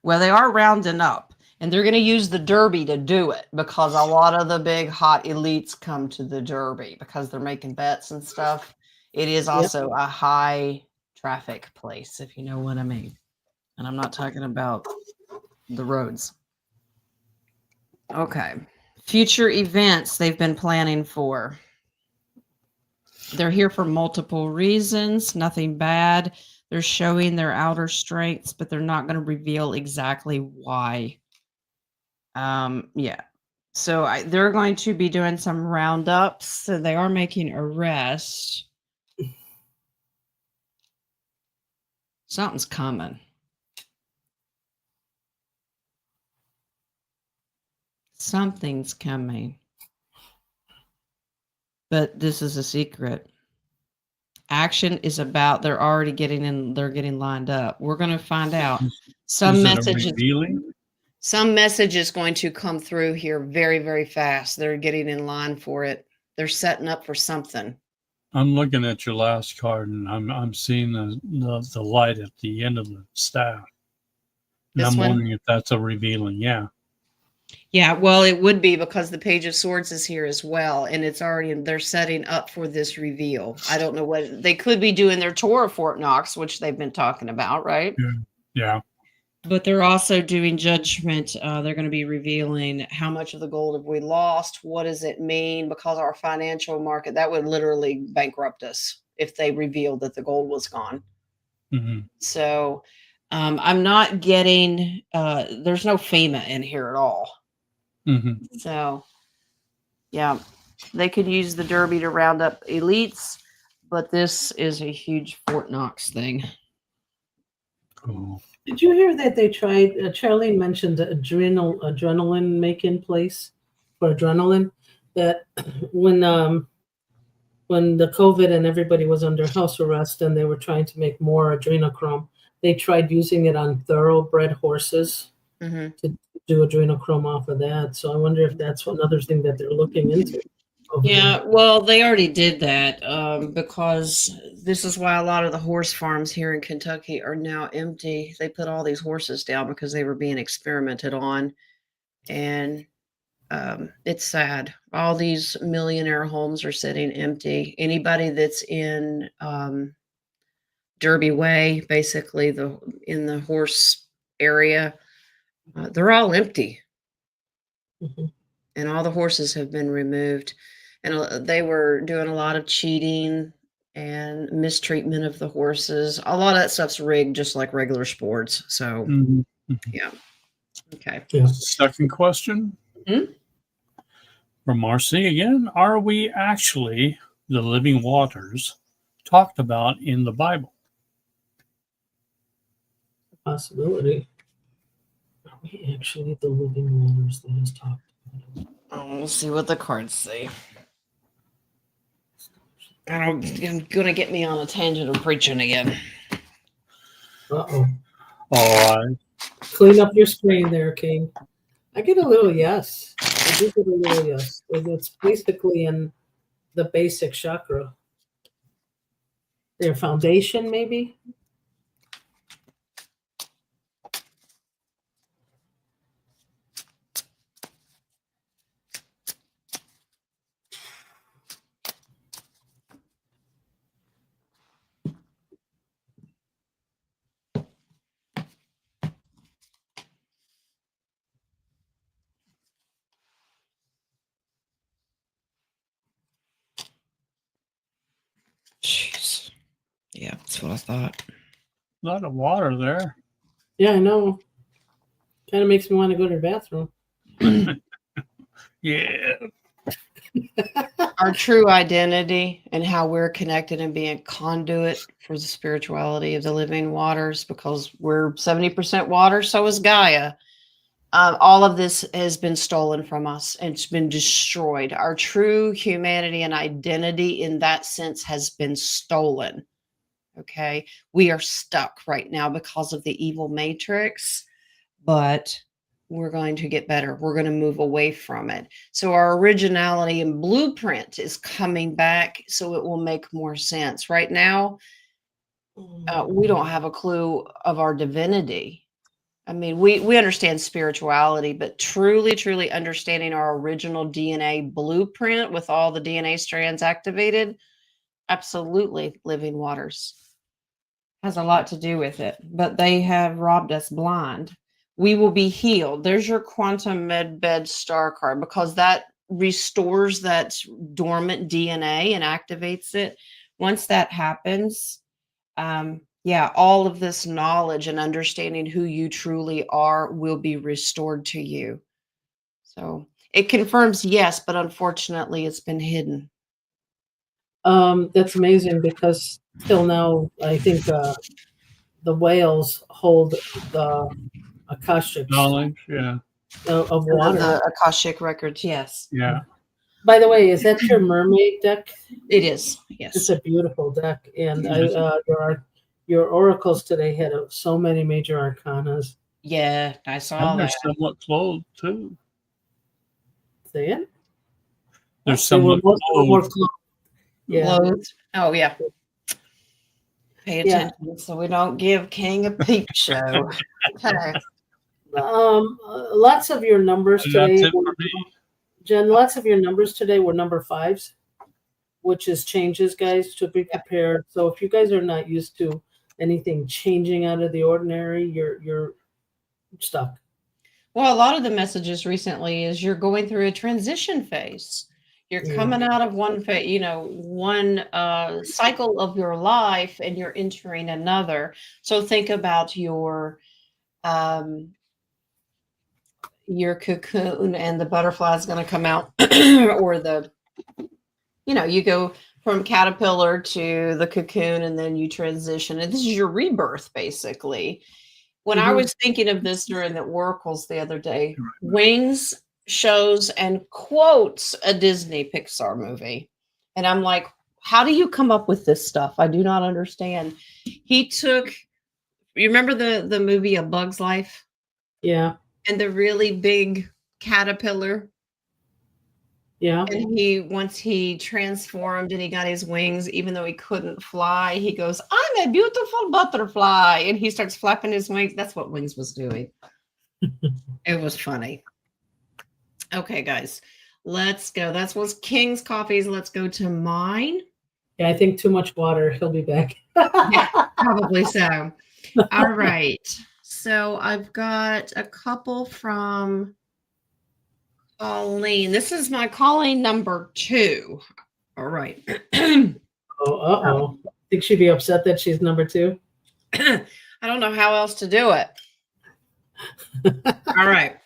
Well, they are rounding up, and they're going to use the Derby to do it because a lot of the big hot elites come to the Derby because they're making bets and stuff. It is also a high traffic place, if you know what I mean. And I'm not talking about the roads. Okay. Future events they've been planning for. They're here for multiple reasons, nothing bad. They're showing their outer strengths, but they're not going to reveal exactly why. Yeah. So they're going to be doing some roundups. So they are making arrests. Something's coming. Something's coming. But this is a secret. Action is about they're already getting in, they're getting lined up. We're going to find out. Some message is going to come through here very, very fast. They're getting in line for it. They're setting up for something. I'm looking at your last card, and I'm seeing the light at the end of the staff. And I'm wondering if that's a revealing. Yeah. Yeah, well, it would be because the Page of Swords is here as well, and it's already they're setting up for this reveal. I don't know what they could be doing their tour of Fort Knox, which they've been talking about, right? Yeah. But they're also doing judgment. They're going to be revealing how much of the gold have we lost? What does it mean? Because our financial market, that would literally bankrupt us if they revealed that the gold was gone. Mm-hmm. So I'm not getting, there's no FEMA in here at all. Mm-hmm. So, yeah, they could use the Derby to round up elites, but this is a huge Fort Knox thing. Cool. Did you hear that they tried? Charlene mentioned adrenaline making place for adrenaline. That when the COVID and everybody was under house arrest and they were trying to make more adrenochrome, they tried using it on thoroughbred horses to do adrenochrome off of that. So I wonder if that's another thing that they're looking into. Yeah, well, they already did that because this is why a lot of the horse farms here in Kentucky are now empty. They put all these horses down because they were being experimented on. And it's sad. All these millionaire homes are sitting empty. Anybody that's in Derby Way, basically in the horse area, they're all empty. Mm-hmm. and all the horses have been removed. And they were doing a lot of cheating and mistreatment of the horses. A lot of that stuff's rigged just like regular sports. So, Mhm. yeah. Okay. Yeah. Second question from Marcy again. Are we actually the living waters talked about in the Bible? Possibility. Are we actually the living waters that is talked about? Oh, we'll see what the cards say. You're going to get me on a tangent of preaching again. Uh-oh. All right. Clean up your screen there, King. I get a little yes. I do get a little yes. It's basically in the basic chakra. Their foundation, maybe? Jeez. Yeah, that's what I thought. A lot of water there. Yeah, I know. Kind of makes me want to go to the bathroom. Yeah. Our true identity and how we're connected and being conduit for the spirituality of the living waters, because we're 70% water, so is Gaia. All of this has been stolen from us and it's been destroyed. Our true humanity and identity in that sense has been stolen. Okay. We are stuck right now because of the evil matrix, but we're going to get better. We're going to move away from it. So our originality and blueprint is coming back, so it will make more sense. Right now, we don't have a clue of our divinity. I mean, we understand spirituality, but truly understanding our original DNA blueprint with all the DNA strands activated, absolutely living waters has a lot to do with it. But they have robbed us blind. We will be healed. There's your quantum med bed star card, because that restores that dormant DNA and activates it. Once that happens, yeah, all of this knowledge and understanding who you truly are will be restored to you. So it confirms yes, but unfortunately it's been hidden. That's amazing because till now, I think the whales hold the akashics Knowledge. Yeah. of water. The Akashic records, yes. Yeah. By the way, is that your mermaid deck? It is, yes. It's a beautiful deck, and Yes. your oracles today had so many major arcanas. Yeah, I saw And they're that. somewhat clothed too. Say it. They're They were somewhat more clothed. close. Yeah. Clothed. Oh, yeah. Pay Yeah. attention so we don't give King a peep show. Okay. Lots of your numbers And today, that's it for me. Jen. Lots of your numbers today were number 5s, which is changes, guys. To be prepared. So if you guys are not used to anything changing out of the ordinary, you're stuck. Well, a lot of the messages recently is you're going through a transition phase. You're Yeah. coming out of one one cycle of your life and you're entering another. So think about your cocoon and the butterfly is going to come out or you go from caterpillar to the cocoon and then you transition. And this is your rebirth, basically. When I was thinking of this during the oracles the other day, Wings shows and quotes a Disney Pixar movie. And I'm like, how do you come up with this stuff? I do not understand. You remember the movie A Bug's Life? Yeah. And the really big caterpillar? Yeah. And once he transformed and he got his wings, even though he couldn't fly, he goes, I'm a beautiful butterfly. And he starts flapping his wings. That's what Wings was doing. It was funny. Okay, guys, let's go. That was King's coffees. Let's go to mine. Yeah, I think too much water. He'll be back. Yeah, probably so. All right. So I've got a couple from Colleen, this is my calling number 2. All right. Oh, uh-oh. Think she'd be upset that she's number 2? I don't know how else to do it. All right.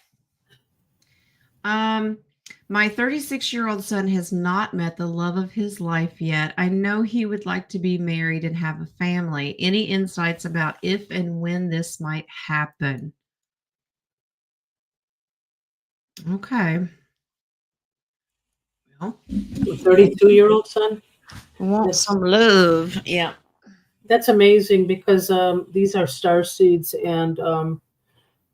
My 36-year-old son has not met the love of his life yet. I know he would like to be married and have a family. Any insights about if and when this might happen? Okay. Well, The 32-year-old son? want some love. Yeah. That's amazing because these are star seeds, and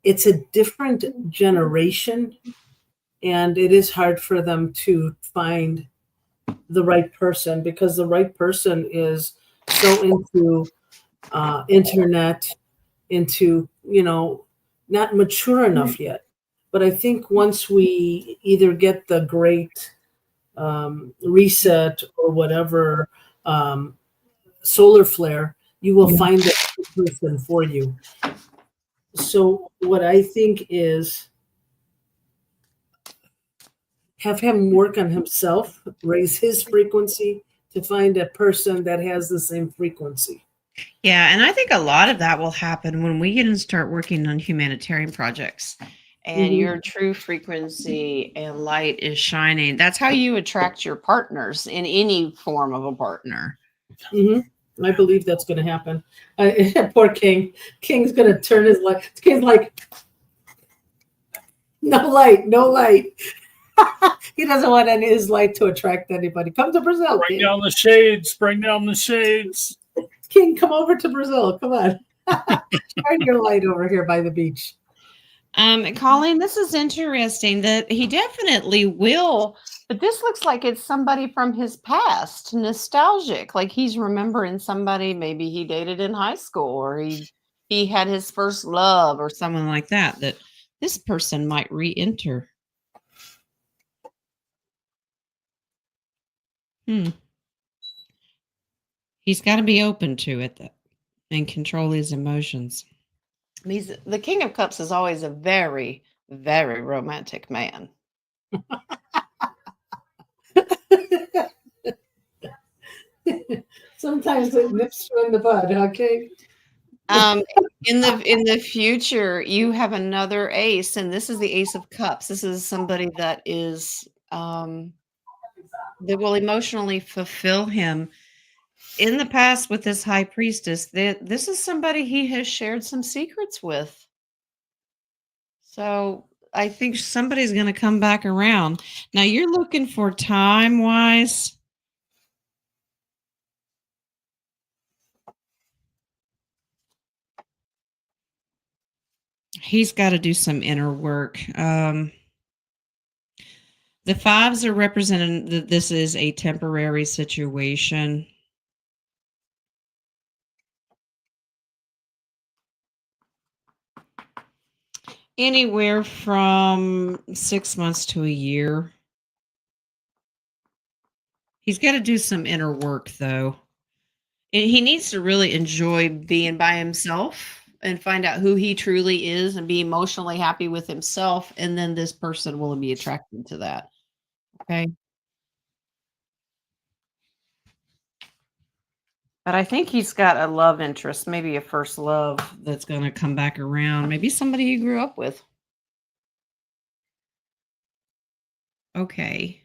it's a different generation, and it is hard for them to find the right person because the right person is so into internet, into, not mature enough yet. But I think once we either get the great reset or whatever, solar flare, you will find that person for you. So what I think is have him work on himself, raise his frequency to find a person that has the same frequency. Yeah, and I think a lot of that will happen when we get and start working on humanitarian projects and your true frequency and light is shining. That's how you attract your partners in any form of a partner. I believe that's going to happen. Poor King. King's going to turn his light. King's like, no light, no light. He doesn't want his light to attract anybody. Come to Brazil, Bring King. down the shades. Bring down the shades. King, come over to Brazil. Come on. Turn your light over here by the beach. Colleen, this is interesting that he definitely will, but this looks like it's somebody from his past, nostalgic, like he's remembering somebody maybe he dated in high school or he had his first love or someone like that this person might re-enter. He's got to be open to it and control his emotions. The King of Cups is always a very, very romantic man. Sometimes it nips you in the bud, okay? In the future, you have another ace, and this is the Ace of Cups. This is somebody that is that will emotionally fulfill him. In the past, with this High Priestess, this is somebody he has shared some secrets with. So I think somebody's going to come back around. Now you're looking for time-wise. He's got to do some inner work. The fives are representing that this is a temporary situation. Anywhere from 6 months to a year. He's got to do some inner work, though. And he needs to really enjoy being by himself and find out who he truly is and be emotionally happy with himself. And then this person will be attracted to that. Okay. But I think he's got a love interest, maybe a first love that's going to come back around. Maybe somebody he grew up with. Okay.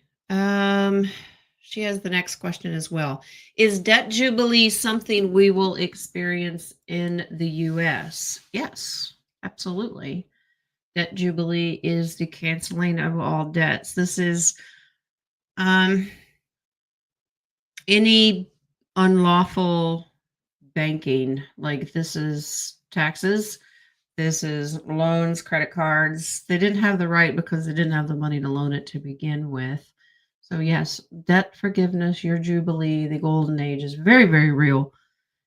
She has the next question as well. Is debt jubilee something we will experience in the U.S.? Yes, absolutely. Debt jubilee is the canceling of all debts. This is any unlawful banking, like this is taxes, this is loans, credit cards. They didn't have the right because they didn't have the money to loan it to begin with. So yes, debt forgiveness, your jubilee, the golden age is very, very real.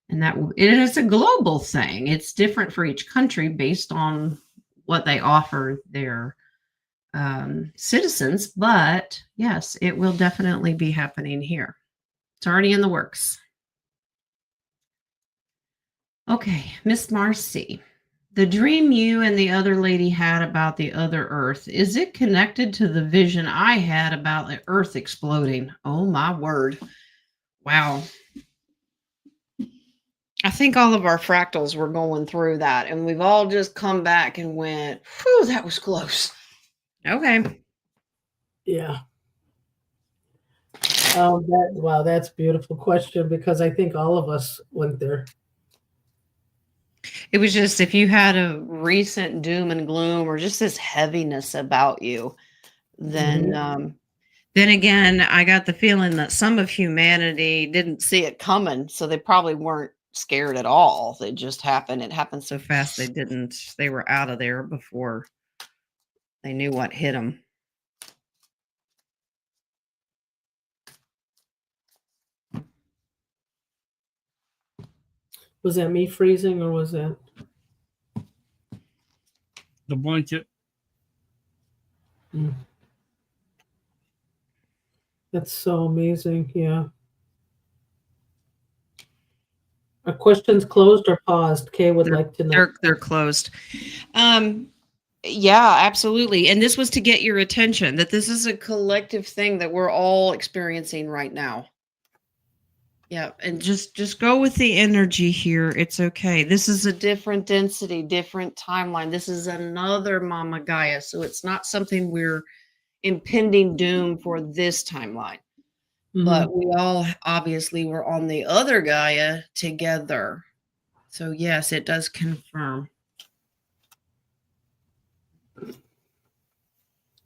And it is a global thing. It's different for each country based on what they offer their citizens. But yes, it will definitely be happening here. It's already in the works. Okay, Miss Marcy. The dream you and the other lady had about the other Earth, is it connected to the vision I had about the Earth exploding? Oh my word. Wow. I think all of our fractals were going through that, and we've all just come back and went, whew, that was close. Okay. Yeah. Wow, that's a beautiful question because I think all of us went there. It was just if you had a recent doom and gloom or just this heaviness about you, then then again, I got the feeling that some of humanity didn't see it coming, so they probably weren't scared at all. It just happened. It happened so fast they were out of there before they knew what hit them. Was that me freezing or was that? The blanket. That's so amazing. Yeah. Are questions closed or paused? Kay would like to know. They're closed. Yeah, absolutely. And this was to get your attention that this is a collective thing that we're all experiencing right now. Yeah, and just go with the energy here. It's okay. This is a different density, different timeline. This is another Mama Gaia, so it's not something we're impending doom for this timeline. But we all obviously were on the other Gaia together. So yes, it does confirm.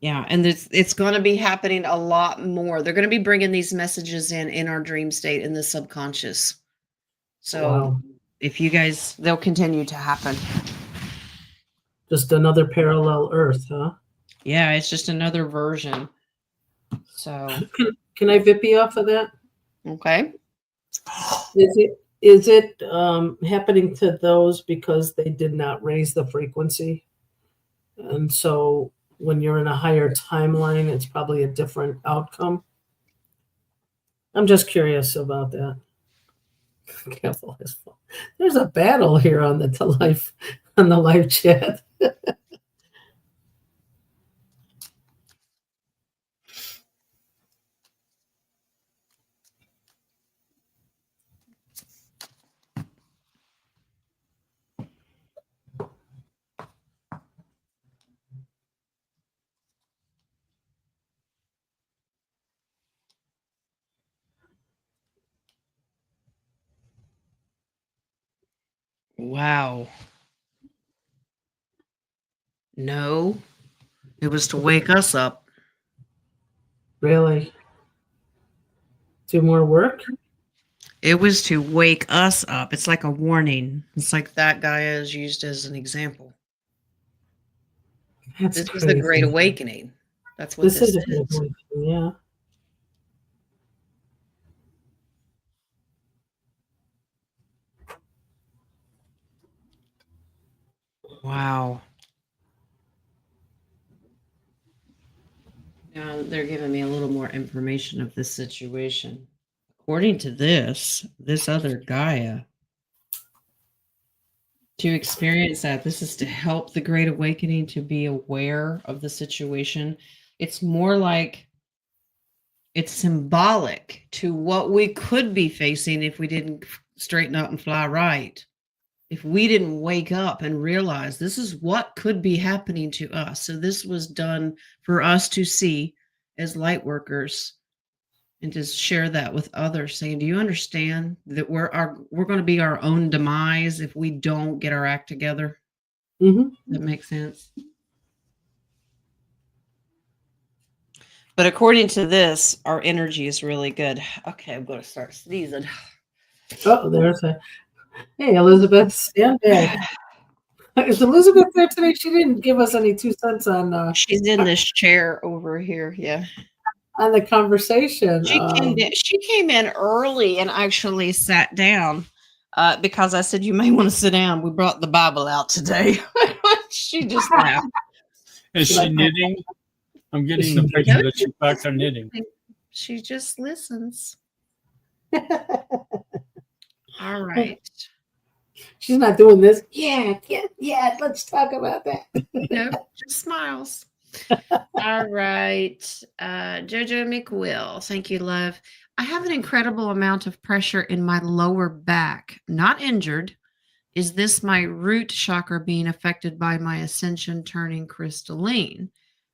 Yeah, and it's going to be happening a lot more. They're going to be bringing these messages in our dream state in the subconscious. So if you guys, they'll continue to happen. Just another parallel Earth, huh? Yeah, it's just another version. So can I vip you off of that? Okay. Is it happening to those because they did not raise the frequency? And so when you're in a higher timeline, it's probably a different outcome. I'm just curious about that. Careful, there's a battle here on the live chat. Wow. No, it was to wake us up. Really? Do more work? It was to wake us up. It's like a warning. It's like that Gaia is used as an example. This was the Great Awakening. That's what this is. A great awakening, yeah. Wow. Now they're giving me a little more information of this situation. According to this other Gaia, to experience that, this is to help the Great Awakening to be aware of the situation. It's more like it's symbolic to what we could be facing if we didn't straighten up and fly right. If we didn't wake up and realize this is what could be happening to us. So this was done for us to see as light workers and to share that with others, saying, do you understand that we're going to be our own demise if we don't get our act together? That makes sense. But according to this, our energy is really good. Okay, I'm going to start sneezing. Oh, there's hey, Elizabeth, stand back. Is Elizabeth there today? She didn't give us any 2 cents on. She's in this chair over here. Yeah. On the conversation. She came in early and actually sat down because I said, you may want to sit down. We brought the Bible out today. She just laughed. Is she knitting? I'm getting the picture that she's back there knitting. She just listens. All right. She's not doing this. Yeah, let's talk about that. Nope, just smiles. All right. Jojo McWill, thank you, love. I have an incredible amount of pressure in my lower back, not injured. Is this my root chakra being affected by my ascension turning crystalline?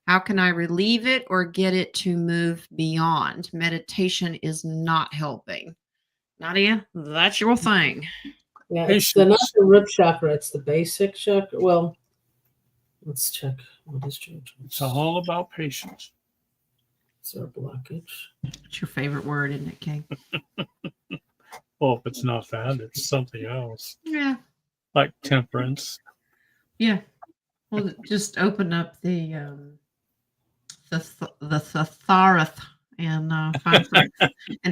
How can I relieve it or get it to move beyond? Meditation is not helping. Nadia, that's your thing. Yeah, it's not Patience. the root chakra, it's the basic chakra. Well, let's check. What is It's all about patience. Is there a blockage? What's your favorite word, isn't it, King? Well, if it's not that, it's something else. Yeah. Like temperance. Yeah. Well, just open up the thesaurus and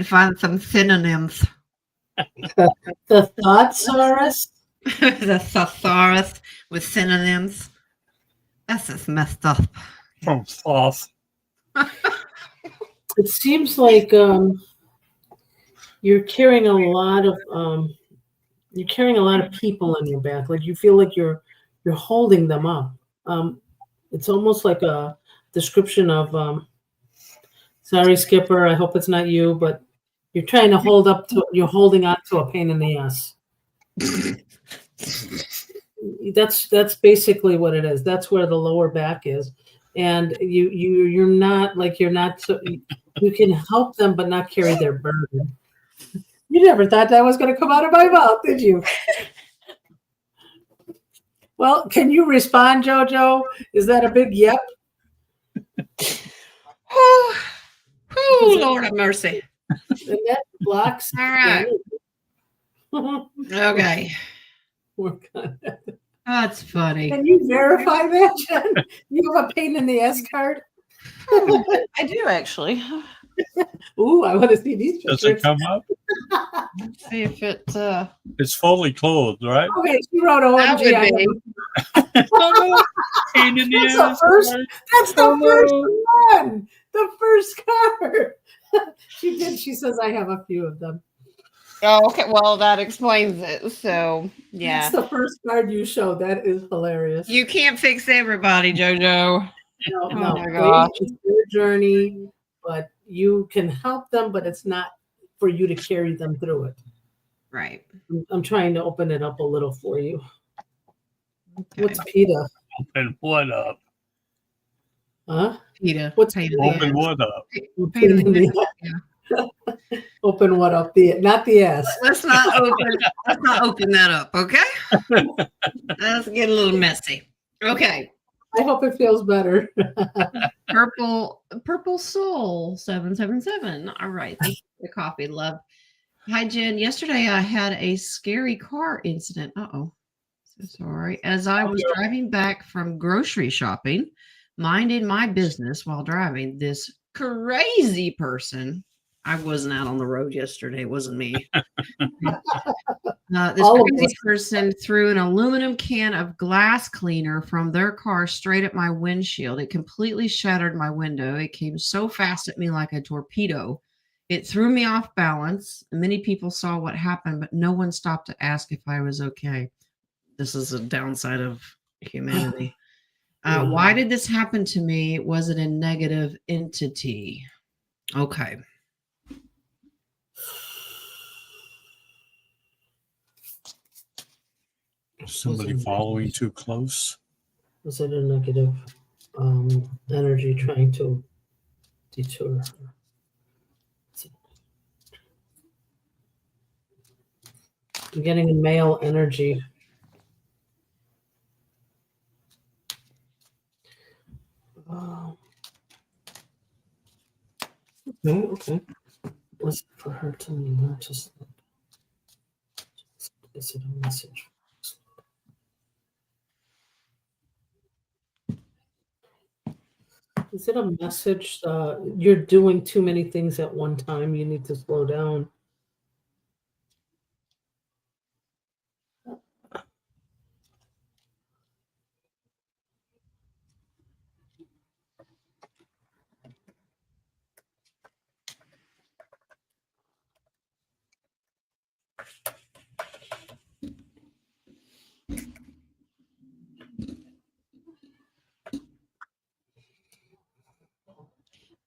find some synonyms. The thoughtsaurus? The thesaurus with synonyms. That's just messed up. From sloth. It seems like you're carrying a lot of people on your back. Like you feel like you're holding them up. It's almost like a description of sorry, Skipper, I hope it's not you, but you're trying to you're holding on to a pain in the ass. That's basically what it is. That's where the lower back is. And you're not so you can help them but not carry their burden. You never thought that was going to come out of my mouth, did you? Well, can you respond, Jojo? Is that a big yep? Oh, Lord have mercy. And that blocks. All right. Okay. Work on it. That's funny. Can you verify that, Jen? You have a pain in the ass card? I do actually. Ooh, I want to see these Does pictures. it come up? Let's see if it. It's fully clothed, right? Okay, she wrote That OMG. would be. Pain in the That's the ass, first. right? That's the first one. The first card. She did. She says I have a few of them. Oh, okay. Well, that explains it. So, yeah. That's the first card you showed. That is hilarious. You can't fix everybody, JoJo. No, Oh no. my gosh. It's their journey, but you can help them, but it's not for you to carry them through it. Right. I'm trying to open it up a little for you. Okay. What's PETA? Open what up? Huh? PETA. What's Pain PETA? in the Open ass. what up? Pain in the ass. Open what up? Not the ass. Let's not open that up, okay? Let's get a little messy. Okay. I hope it feels better. Purple Soul 777. All right. Thank you for the coffee, love. Hi, Jen. Yesterday I had a scary car incident. Uh-oh. So sorry. As I was driving back from grocery shopping, minding my business while driving, this crazy person. I wasn't out on the road yesterday. It wasn't me. This All of crazy us. person threw an aluminum can of glass cleaner from their car straight at my windshield. It completely shattered my window. It came so fast at me like a torpedo. It threw me off balance. Many people saw what happened, but no one stopped to ask if I was okay. This is a downside of humanity. Why did this happen to me? Was it a negative entity? Okay. Somebody following too close. Was it a negative energy trying to detour her? I'm getting a male energy. Okay. Was for her to not just. Is it a message? Is it a message? You're doing too many things at one time. You need to slow down.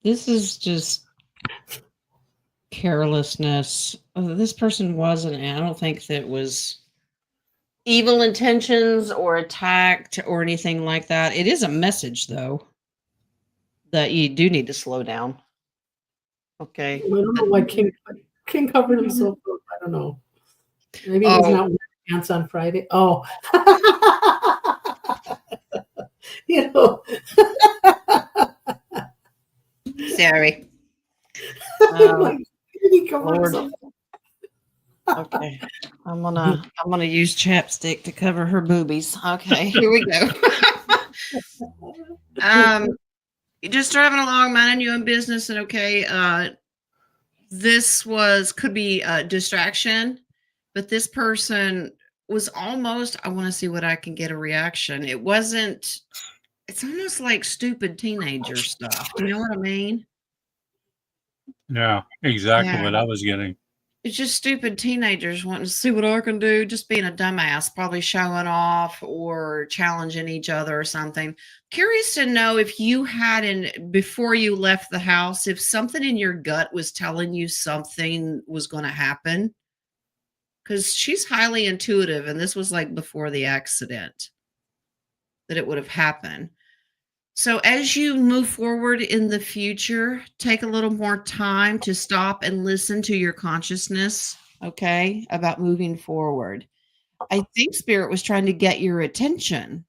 This is just carelessness. This person wasn't, I don't think that was evil intentions or attacked or anything like that. It is a message, though, that you do need to slow down. Okay. I don't know why King covered himself up. I don't know. Maybe he's Oh. not wearing pants on Friday. Oh. You know. Sorry. Like, did he cover Lord. himself? Okay. I'm gonna use chapstick to cover her boobies. Okay, here we go. You're just driving along, minding your own business, and okay, this could be a distraction, but this person was almost, I want to see what I can get a reaction. It wasn't, it's almost like stupid teenager stuff. You know what I mean? Yeah, exactly Yeah. what I was getting. It's just stupid teenagers wanting to see what I can do, just being a dumbass, probably showing off or challenging each other or something. Curious to know if you had, before you left the house, if something in your gut was telling you something was going to happen. Because she's highly intuitive, and this was like before the accident that it would have happened. So as you move forward in the future, take a little more time to stop and listen to your consciousness, okay, about moving forward. I think Spirit was trying to get your attention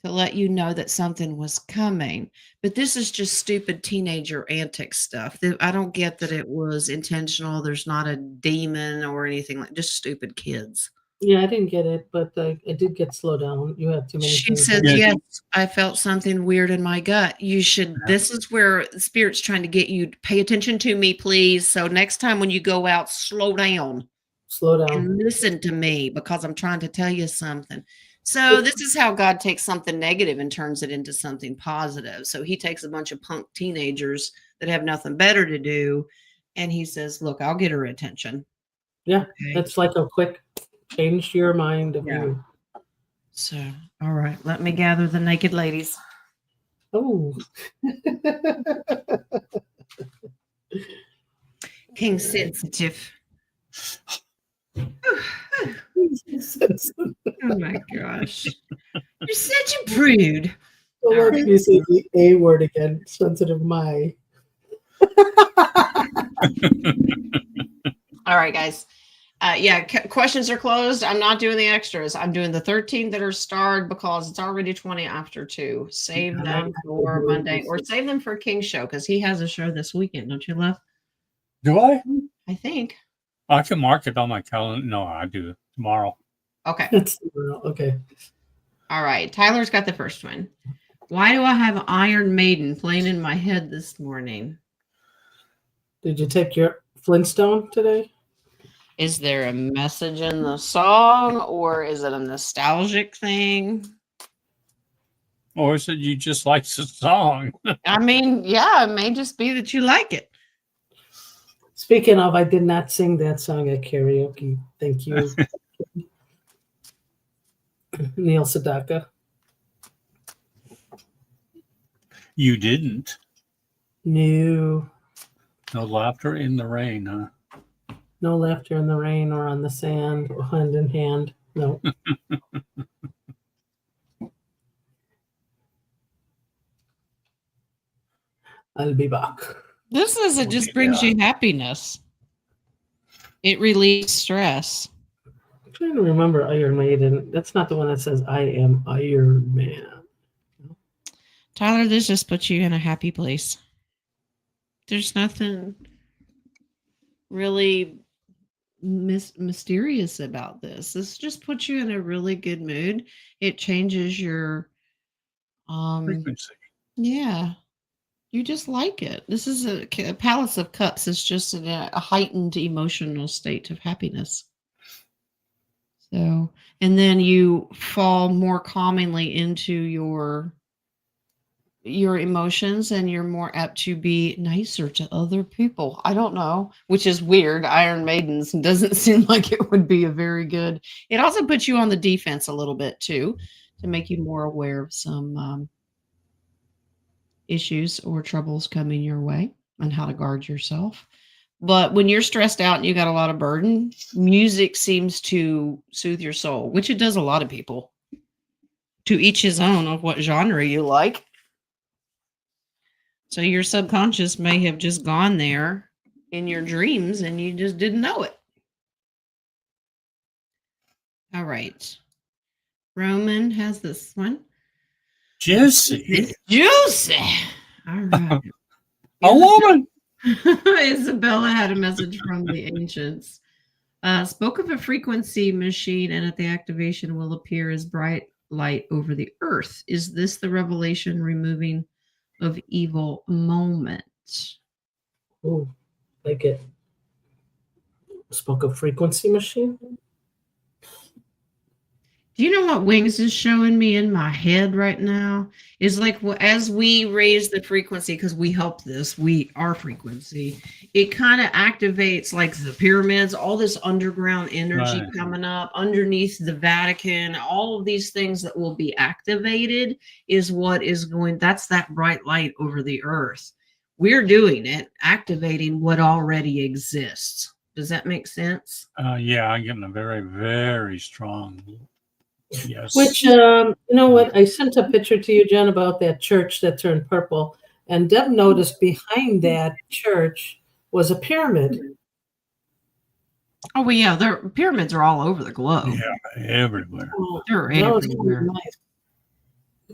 to let you know that something was coming. But this is just stupid teenager antic stuff. I don't get that it was intentional. There's not a demon or anything, like just stupid kids. Yeah, I didn't get it, but I did get slow down. You had too many She things. says, Yeah. yes, I felt something weird in my gut. You should, this is where Spirit's trying to get you to pay attention to me, please. So next time when you go out, slow down Slow down. and listen to me because I'm trying to tell you something. So this is how God takes something negative and turns it into something positive. So he takes a bunch of punk teenagers that have nothing better to do, and he says, look, I'll get her attention. Yeah, Okay. that's like a quick change your mind of Yeah. you. So, all right, let me gather the naked ladies. Oh. King sensitive. Oh my gosh. You're such a prude. Well, All let right. me say the A word again. Sensitive my. All right, guys. Questions are closed. I'm not doing the extras. I'm doing the 13 that are starred because it's already 20 after 2. Save them for Monday or save them for King's show because he has a show this weekend. Don't you, love? Do I? I think. I can mark it on my calendar. No, I do it tomorrow. Okay. That's okay. All right. Tyler's got the first one. Why do I have Iron Maiden playing in my head this morning? Did you take your Flintstone today? Is there a message in the song or is it a nostalgic thing? Or is it you just like the song? I mean, yeah, it may just be that you like it. Speaking of, I did not sing that song at karaoke. Thank you. Neil Sedaka. You didn't. No. No laughter in the rain, huh? No laughter in the rain or on the sand or hand in hand. No. I'll be back. This is, it just brings you happiness. It relieves stress. I'm trying to remember Iron Maiden. That's not the one that says I am Iron Man. Tyler, this just puts you in a happy place. There's nothing really mysterious about this. This just puts you in a really good mood. It changes your Frequency. yeah. You just like it. This is a Palace of Cups is just a heightened emotional state of happiness. So, and then you fall more calmingly into your emotions and you're more apt to be nicer to other people. I don't know, which is weird. Iron Maidens doesn't seem like it would be a very good. It also puts you on the defense a little bit too, to make you more aware of some issues or troubles coming your way and how to guard yourself. But when you're stressed out and you got a lot of burden, music seems to soothe your soul, which it does a lot of people. To each his own of what genre you like. So your subconscious may have just gone there in your dreams and you just didn't know it. All right. Roman has this one. Jesse, It's juicy. All right. a woman. Isabella had a message from the ancients. Spoke of a frequency machine, and at the activation will appear as bright light over the earth. Is this the revelation removing of evil moments? Oh, like it. Spoke of frequency machine. Do you know what Wings is showing me in my head right now? Is like as we raise the frequency, because we help this, our frequency, it kind of activates like the pyramids, all this underground energy Right. coming up underneath the Vatican, all of these things that will be activated is what is going, that's that bright light over the earth. We're doing it, activating what already exists. Does that make sense? Yeah, I'm getting a very, very strong yes. Which, you know what? I sent a picture to you, Jen, about that church that turned purple. And Deb noticed behind that church was a pyramid. Oh, well, yeah, their pyramids are all over the globe. Yeah, everywhere. They're That was everywhere. kind of nice.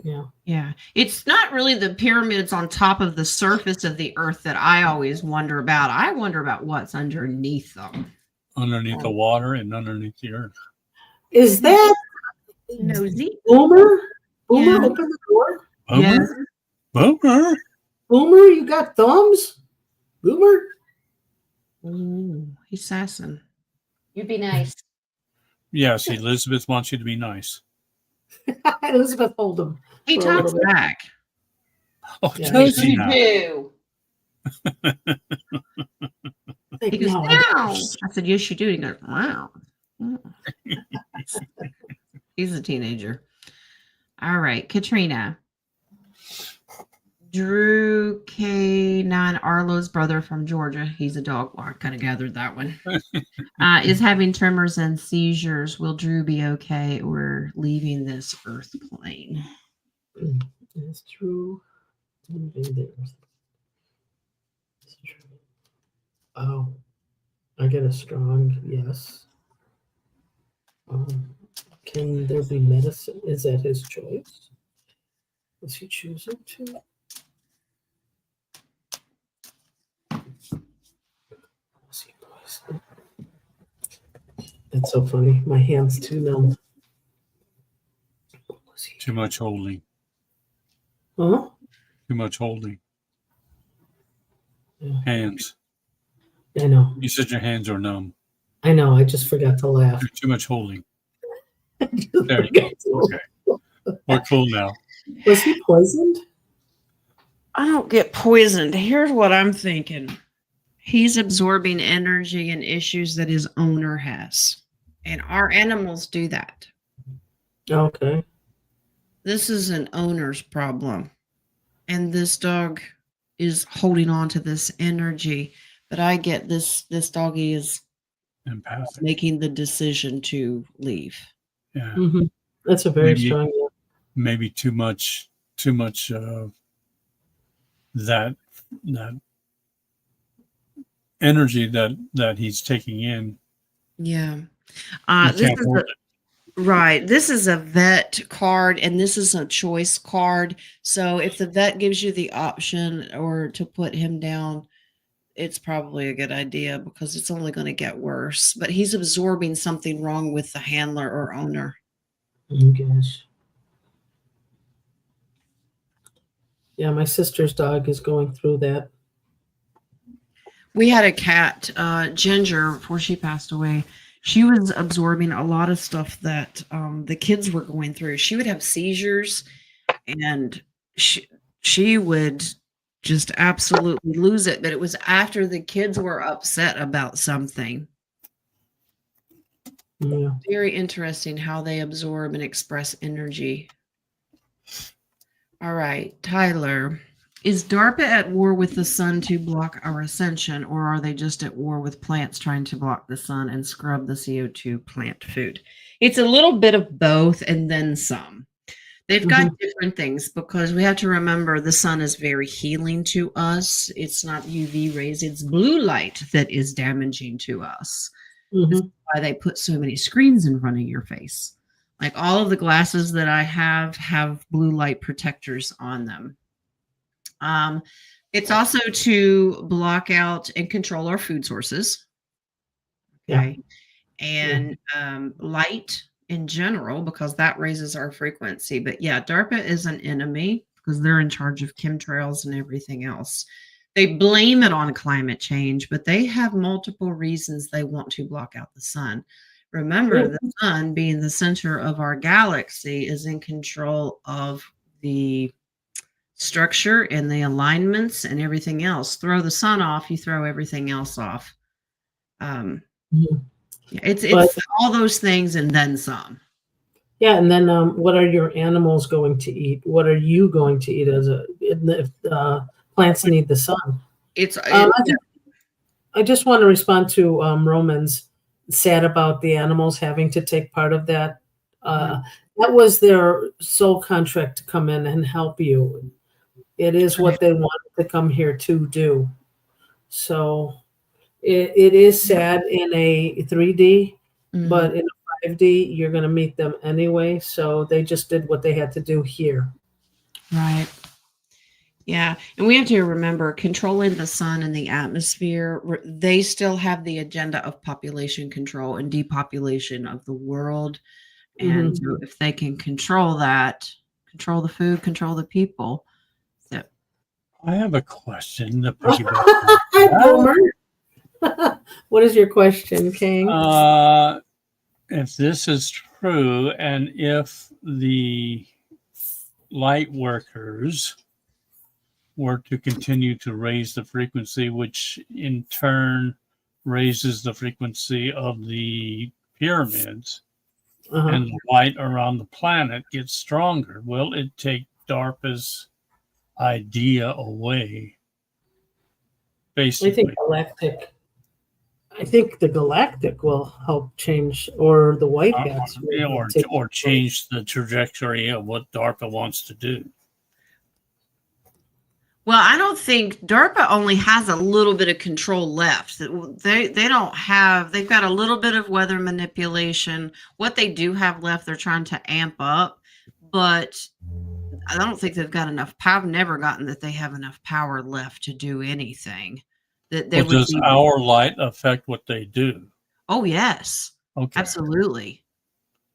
Yeah. Yeah. It's not really the pyramids on top of the surface of the earth that I always wonder about. I wonder about what's underneath them. Underneath the water and underneath the earth. Is that Nosy. Boomer? Boomer, Yeah. open the door. Boomer? Boomer? Boomer, you got thumbs? Boomer? Ooh, he's sassing. You be nice. Yes, Elizabeth wants you to be nice. Elizabeth, hold him. He For a talks little bit. back. Oh, Yeah. does Yes, he you now? do. Think, He goes, no, no. I said, yes, you do. He goes, wow. He's a teenager. All right, Katrina. Drew K9, Arlo's brother from Georgia. He's a dog. Well, I kind of gathered that one. Is having tremors and seizures. Will Drew be okay or leaving this earth plane? It's true. It's true. Oh, I get a strong yes. Can there be medicine? Is that his choice? Is he choosing to? It's so funny. My hand's too numb. Too much holding. Huh? Too much holding. Yeah. Hands. I know. You said your hands are numb. I know. I just forgot to laugh. Too much holding. There you go. Okay. We're cool now. Was he poisoned? I don't get poisoned. Here's what I'm thinking. He's absorbing energy and issues that his owner has. And our animals do that. Okay. This is an owner's problem. And this dog is holding on to this energy. But I get this doggy is Empathic. making the decision to leave. Yeah. Mm-hmm. That's a very Maybe- strong yes. Maybe too much that energy that he's taking in. Yeah. You This can't is hold a, it. right. This is a vet card and this is a choice card. So if the vet gives you the option or to put him down, it's probably a good idea because it's only going to get worse. But he's absorbing something wrong with the handler or owner. Oh, gosh. Yeah, my sister's dog is going through that. We had a cat, Ginger, before she passed away. She was absorbing a lot of stuff that the kids were going through. She would have seizures and she would just absolutely lose it. But it was after the kids were upset about something. Yeah. Very interesting how they absorb and express energy. All right, Tyler. Is DARPA at war with the sun to block our ascension, or are they just at war with plants trying to block the sun and scrub the CO2 plant food? It's a little bit of both and then some. They've got different things because we have to remember the sun is very healing to us. It's not UV rays, it's blue light that is damaging to us. This is why they put so many screens in front of your face. Like all of the glasses that I have blue light protectors on them. It's also to block out and control our food sources. Okay. And light in general, because that raises our frequency. But yeah, DARPA is an enemy because they're in charge of chemtrails and everything else. They blame it on climate change, but they have multiple reasons they want to block out the sun. Remember, the sun, being the center of our galaxy, is in control of the structure and the alignments and everything else. Throw the sun off, you throw everything else off. It's all those things and then some. Yeah, and then what are your animals going to eat? What are you going to eat if plants need the sun? I just want to respond to Romans sad about the animals having to take part of that. That was their sole contract to come in and help you. It is what they wanted to come here to do. So it is sad in a 3D, but in a 5D, you're going to meet them anyway. So they just did what they had to do here. Right. Yeah. And we have to remember controlling the sun and the atmosphere. They still have the agenda of population control and depopulation of the world. And so if they can control that, control the food, control the people. So. I have a question. What is your question, King? If this is true, and if the light workers were to continue to raise the frequency, which in turn raises the frequency of the pyramids, and the light around the planet gets stronger, will it take DARPA's idea away? Basically, I think the galactic will help change, or the white hats, or change the trajectory of what DARPA wants to do. Well, I don't think DARPA only has a little bit of control left. They don't have. They've got a little bit of weather manipulation. What they do have left, they're trying to amp up, but I don't think they've got enough power. I've never gotten that they have enough power left to do anything. Does our light affect what they do? Oh, yes. Okay. Absolutely.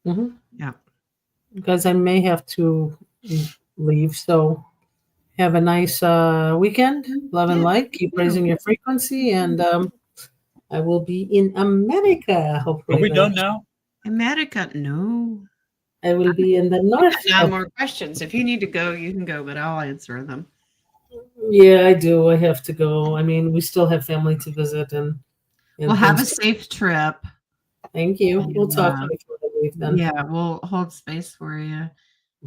Yeah. Because I may have to leave. So have a nice weekend. Love and light. Keep raising your frequency. And I will be in America, hopefully. Are we done now? America? No. I will be in the north. I have more questions. If you need to go, you can go, but I'll answer them. Yeah, I do. I have to go. I mean, we still have family to visit, and we'll have a safe trip. Thank you. We'll talk before I leave then. Yeah, we'll hold space for you.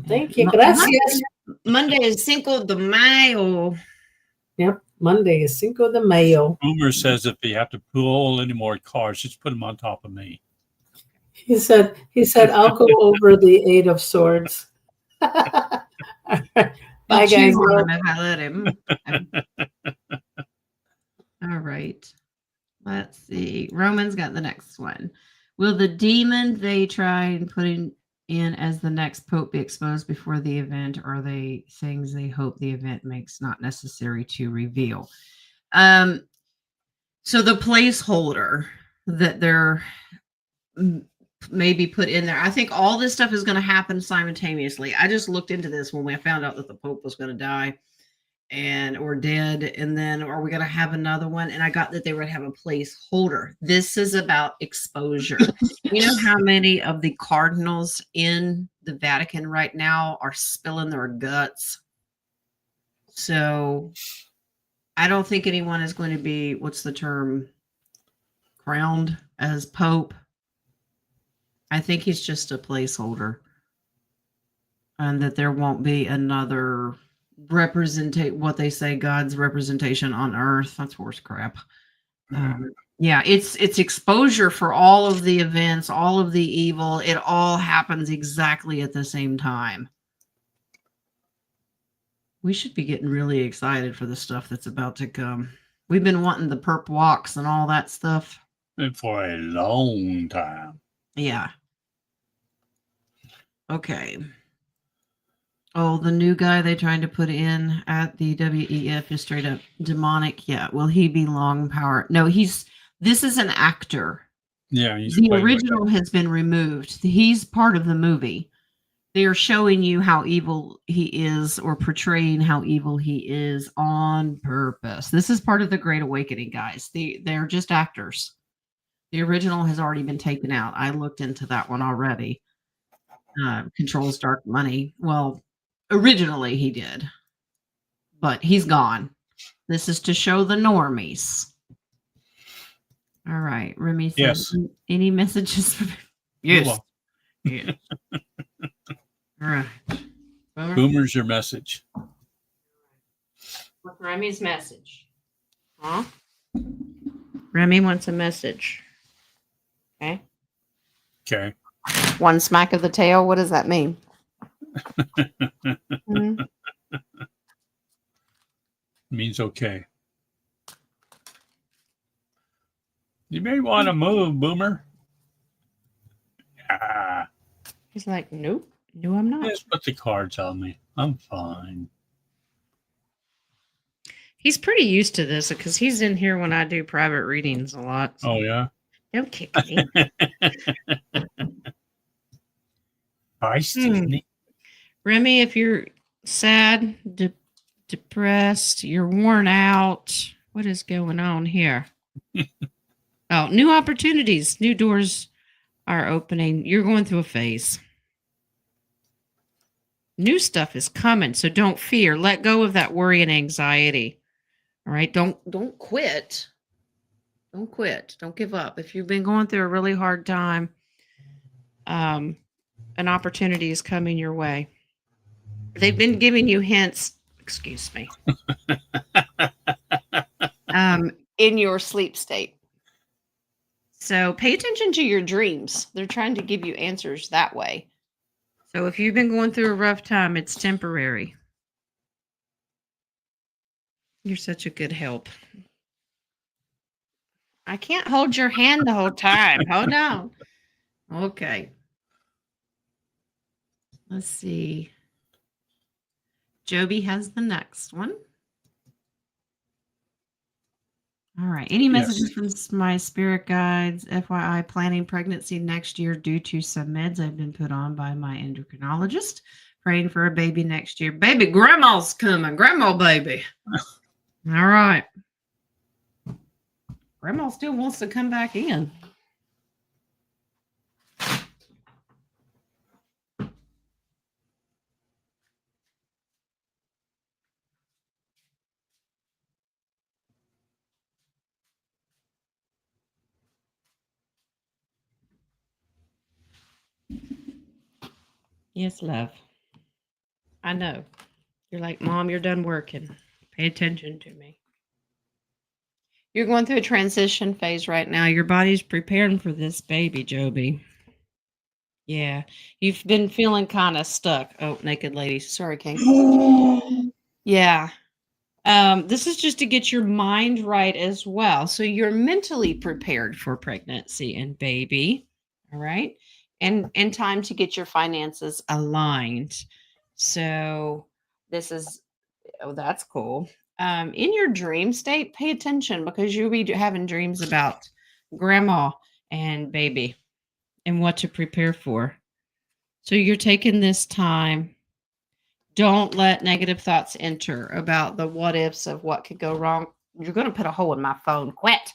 Thank you. Gracias. Monday is Cinco de Mayo. Yep, Monday is Cinco de Mayo. Boomer says if you have to pull any more cars, just put them on top of me. He said, I'll go over the 8 of Swords. Bye, guys. I let him. All right. Let's see. Roman's got the next one. Will the demon they try and put in as the next pope be exposed before the event, or are they things they hope the event makes not necessary to reveal? So the placeholder that they're maybe put in there, I think all this stuff is going to happen simultaneously. I just looked into this when we found out that the Pope was going to die or dead, and then are we going to have another one? And I got that they would have a placeholder. This is about exposure. You know how many of the cardinals in the Vatican right now are spilling their guts? So I don't think anyone is going to be, what's the term, crowned as Pope. I think he's just a placeholder, and that there won't be another representate what they say God's representation on earth. That's horse crap. Mhm. Yeah, it's exposure for all of the events, all of the evil. It all happens exactly at the same time. We should be getting really excited for the stuff that's about to come. We've been wanting the perp walks and all that stuff. And for a long time. Yeah. Okay. Oh, the new guy they trying to put in at the WEF is straight up demonic. Yeah. Will he be long power? No, this is an actor. Yeah, he's The way original has been removed. He's part of the movie. They are showing you how evil he is or portraying how evil he is on purpose. This is part of the Great Awakening, guys. They're just actors. The original has already been taken out. I looked into that one already. Controls dark money. Well, originally he did, but he's gone. This is to show the normies. All right. Remy says, Yes. any messages? Yes. Yes. All right. Boomer? Boomer's your message. What's Remy's message? Huh? Remy wants a message. Okay. Okay. One smack of the tail. What does that mean? Means okay. You may want to move, Boomer. Ah, He's like, nope. No, I'm not. just put the cards on me. I'm fine. He's pretty used to this because he's in here when I do private readings a lot. So Oh, yeah? don't kick me. Feisty. Remy, if you're sad, depressed, you're worn out, what is going on here? Oh, new opportunities, new doors are opening. You're going through a phase. New stuff is coming, so don't fear. Let go of that worry and anxiety. All right, don't quit. Don't quit. Don't give up. If you've been going through a really hard time, an opportunity is coming your way. They've been giving you hints, excuse me, in your sleep state. So pay attention to your dreams. They're trying to give you answers that way. So if you've been going through a rough time, it's temporary. You're such a good help. I can't hold your hand the whole time. Hold on. Okay. Let's see. Joby has the next one. All right. Any messages from my spirit guides? FYI, planning pregnancy next year due to some meds I've been put on by my endocrinologist. Praying for a baby next year. Baby, grandma's coming. Grandma baby. All right. Grandma still wants to come back in. Yes, love. I know. You're like, Mom, you're done working. Pay attention to me. You're going through a transition phase right now. Your body's preparing for this baby, Joby. Yeah. You've been feeling kind of stuck. Oh, naked lady. Sorry, King. Yeah. This is just to get your mind right as well. So you're mentally prepared for pregnancy and baby. All right. And time to get your finances aligned. So this is, oh, that's cool. In your dream state, pay attention because you'll be having dreams about grandma and baby and what to prepare for. So you're taking this time. Don't let negative thoughts enter about the what ifs of what could go wrong. You're going to put a hole in my phone. Quit.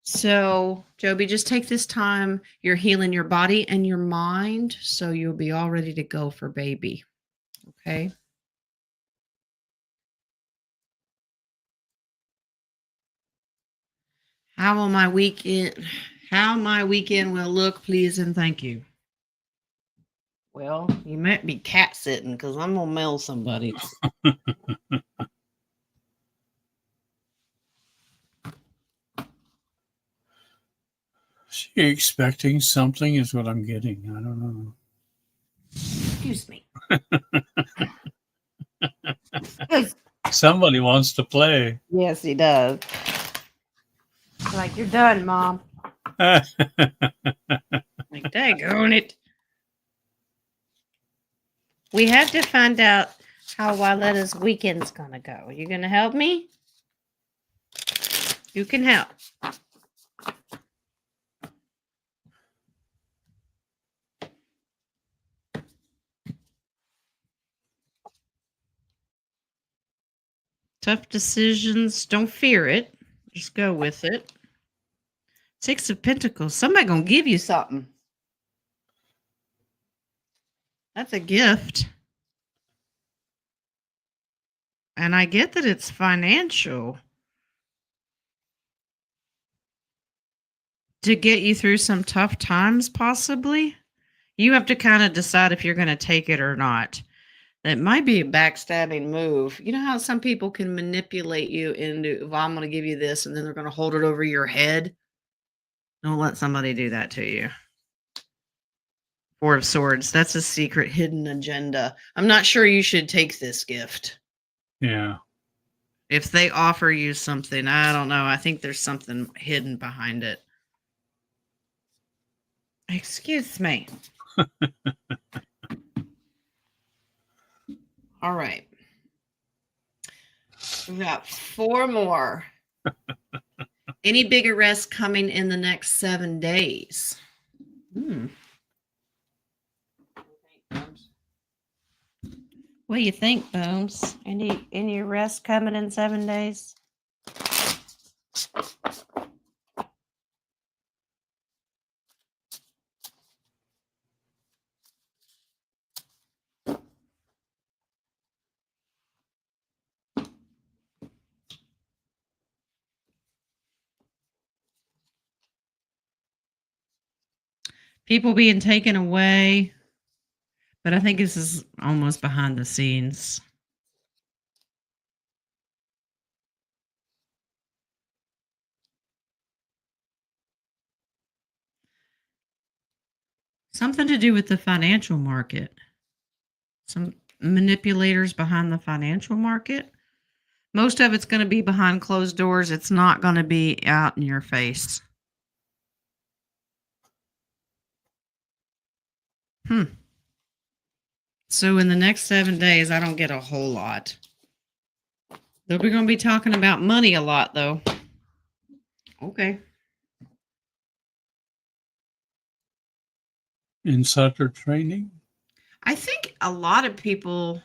So, Joby, just take this time. You're healing your body and your mind, so you'll be all ready to go for baby. Okay? How my weekend will look, please and thank you. Well, you might be cat sitting because I'm gonna mail somebody. She expecting something is what I'm getting. I don't know. Excuse me. Somebody wants to play. Yes, he does. Like, you're done, Mom. Like, daggone it. We have to find out how Wiletta's weekend's gonna go. You gonna help me? You can help. Tough decisions. Don't fear it. Just go with it. Six of Pentacles. Somebody gonna give you something. That's a gift. And I get that it's financial to get you through some tough times, possibly. You have to kind of decide if you're going to take it or not. It might be a backstabbing move. You know how some people can manipulate you into, well, I'm going to give you this, and then they're going to hold it over your head? Don't let somebody do that to you. Four of Swords. That's a secret hidden agenda. I'm not sure you should take this gift. Yeah. If they offer you something, I don't know. I think there's something hidden behind it. Excuse me. All right. We've got 4 more. Any big arrests coming in the next 7 days? What do you think, Booms? Any arrests coming in 7 days? People being taken away, but I think this is almost behind the scenes. Something to do with the financial market. Some manipulators behind the financial market. Most of it's going to be behind closed doors. It's not going to be out in your face. So in the next 7 days, I don't get a whole lot. We're going to be talking about money a lot, though. Okay. Insider training? I think a lot of people,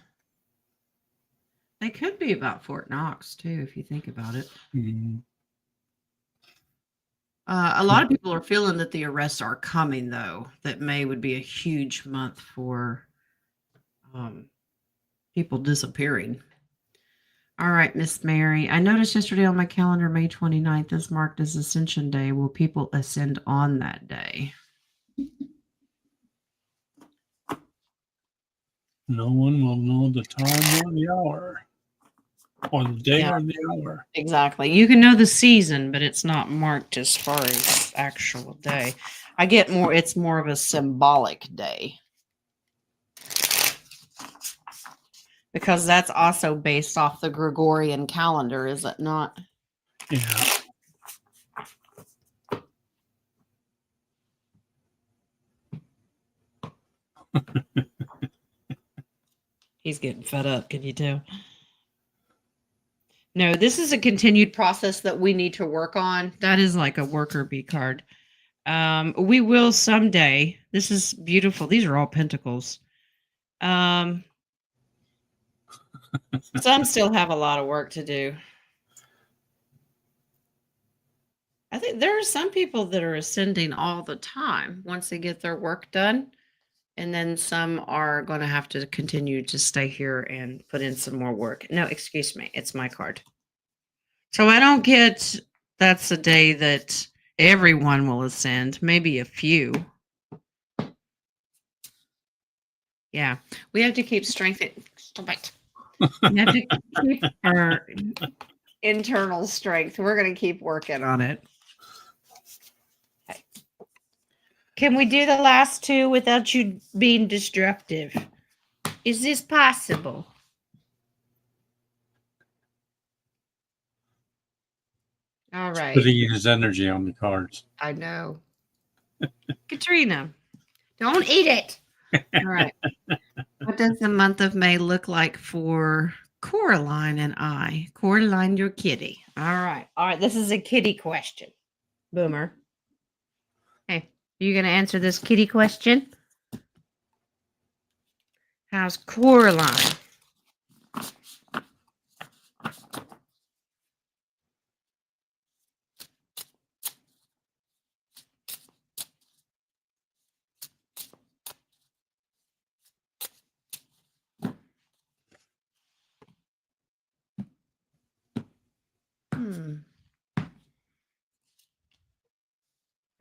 they could be about Fort Knox, too, if you think about it. Mm-hmm. A lot of people are feeling that the arrests are coming, though. That May would be a huge month for people disappearing. All right, Miss Mary. I noticed yesterday on my calendar, May 29th is marked as Ascension Day. Will people ascend on that day? No one will know the time or the hour. Or the day or the hour. Exactly. You can know the season, but it's not marked as far as actual day. I get more, it's more of a symbolic day. Because that's also based off the Gregorian calendar, is it not? Yeah. He's getting fed up, can you tell? No, this is a continued process that we need to work on. That is like a worker bee card. We will someday. This is beautiful. These are all pentacles. Some still have a lot of work to do. I think there are some people that are ascending all the time once they get their work done. And then some are going to have to continue to stay here and put in some more work. No, excuse me. It's my card. So I don't get that's a day that everyone will ascend, maybe a few. Yeah, we have to keep strengthening. Stop it. We have to keep our internal strength. We're going to keep working on it. Okay. Can we do the last two without you being destructive? Is this possible? All right. Putting his energy on the cards. I know. Katrina, don't eat it. All right. What does the month of May look like for Coraline and I? Coraline, your kitty. All right. All right. This is a kitty question. Boomer. Hey, are you going to answer this kitty question? How's Coraline?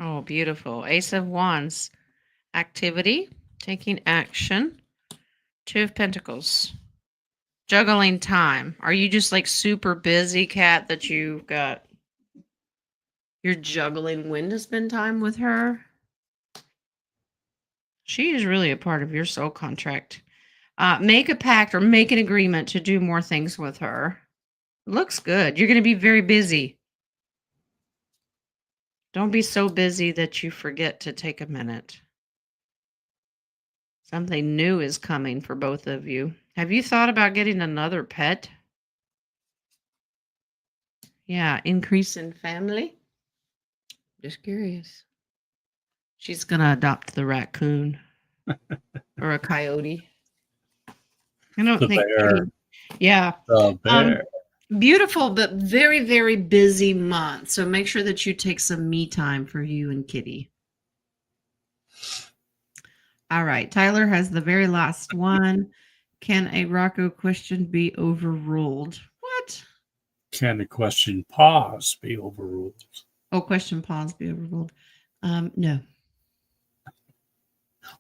Oh, beautiful. Ace of Wands. Activity. Taking action. Two of Pentacles. Juggling time. Are you just like super busy, Kat, that you've got... You're juggling when to spend time with her? She is really a part of your soul contract. Make a pact or make an agreement to do more things with her. Looks good. You're going to be very busy. Don't be so busy that you forget to take a minute. Something new is coming for both of you. Have you thought about getting another pet? Yeah, increase in family. Just curious. She's going to adopt the raccoon or a coyote. I don't The think. bear. Yeah. The bear. Beautiful, but very, very busy month. So make sure that you take some me time for you and Kitty. All right. Tyler has the very last one. Can a Rocco question be overruled? What? Can a question pause be overruled? Oh, question pause be overruled. No.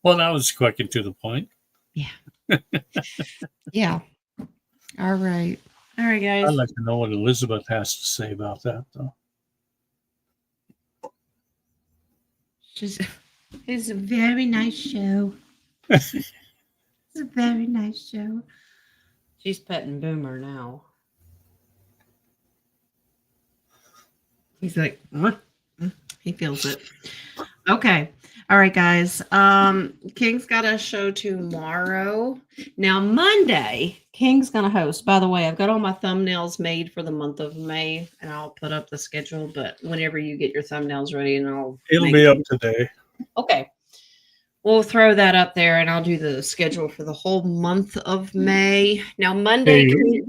Well, that was quick and to the point. Yeah. Yeah. All right. All right, guys. I'd like to know what Elizabeth has to say about that, though. It's a very nice show. It's a very nice show. She's petting Boomer now. He's like, what? He feels it. Okay. All right, guys. King's got a show tomorrow. Now, Monday, King's going to host. By the way, I've got all my thumbnails made for the month of May, and I'll put up the schedule. But whenever you get your thumbnails ready, and It'll be up today. Okay. We'll throw that up there, and I'll do the schedule for the whole month of May. Now, Monday,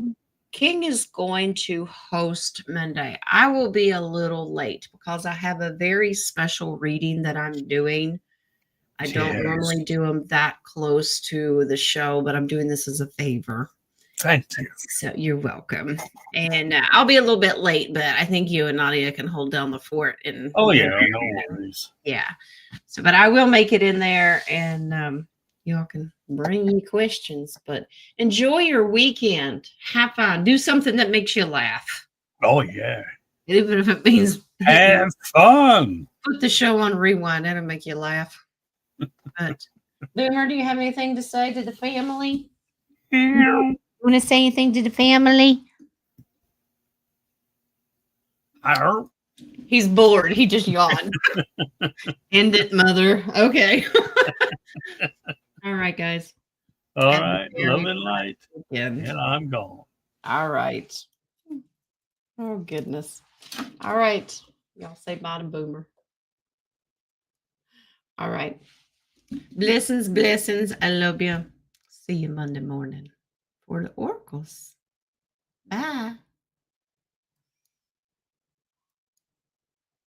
King is going to host Monday. I will be a little late because I have a very special reading that I'm doing. I don't normally do them that close to the show, but I'm doing this as a favor. Thank you. So you're welcome. And I'll be a little bit late, but I think you and Nadia can hold down the fort. And oh, yeah. No worries. Yeah. So, but I will make it in there, and y'all can bring me questions, but enjoy your weekend. Have fun. Do something that makes you laugh. Oh, yeah. Even if it means have fun. Put the show on rewind. That'll make you laugh. But Boomer, do you have anything to say to the family? Yeah. Want to say anything to the family? He's bored. He just yawned. End it, mother. Okay. All right, guys. All right. Love and light. And I'm gone. All right. Oh, goodness. All right. Y'all say bye to Boomer. All right. Blessings, blessings. I love you. See you Monday morning for the oracles. Bye.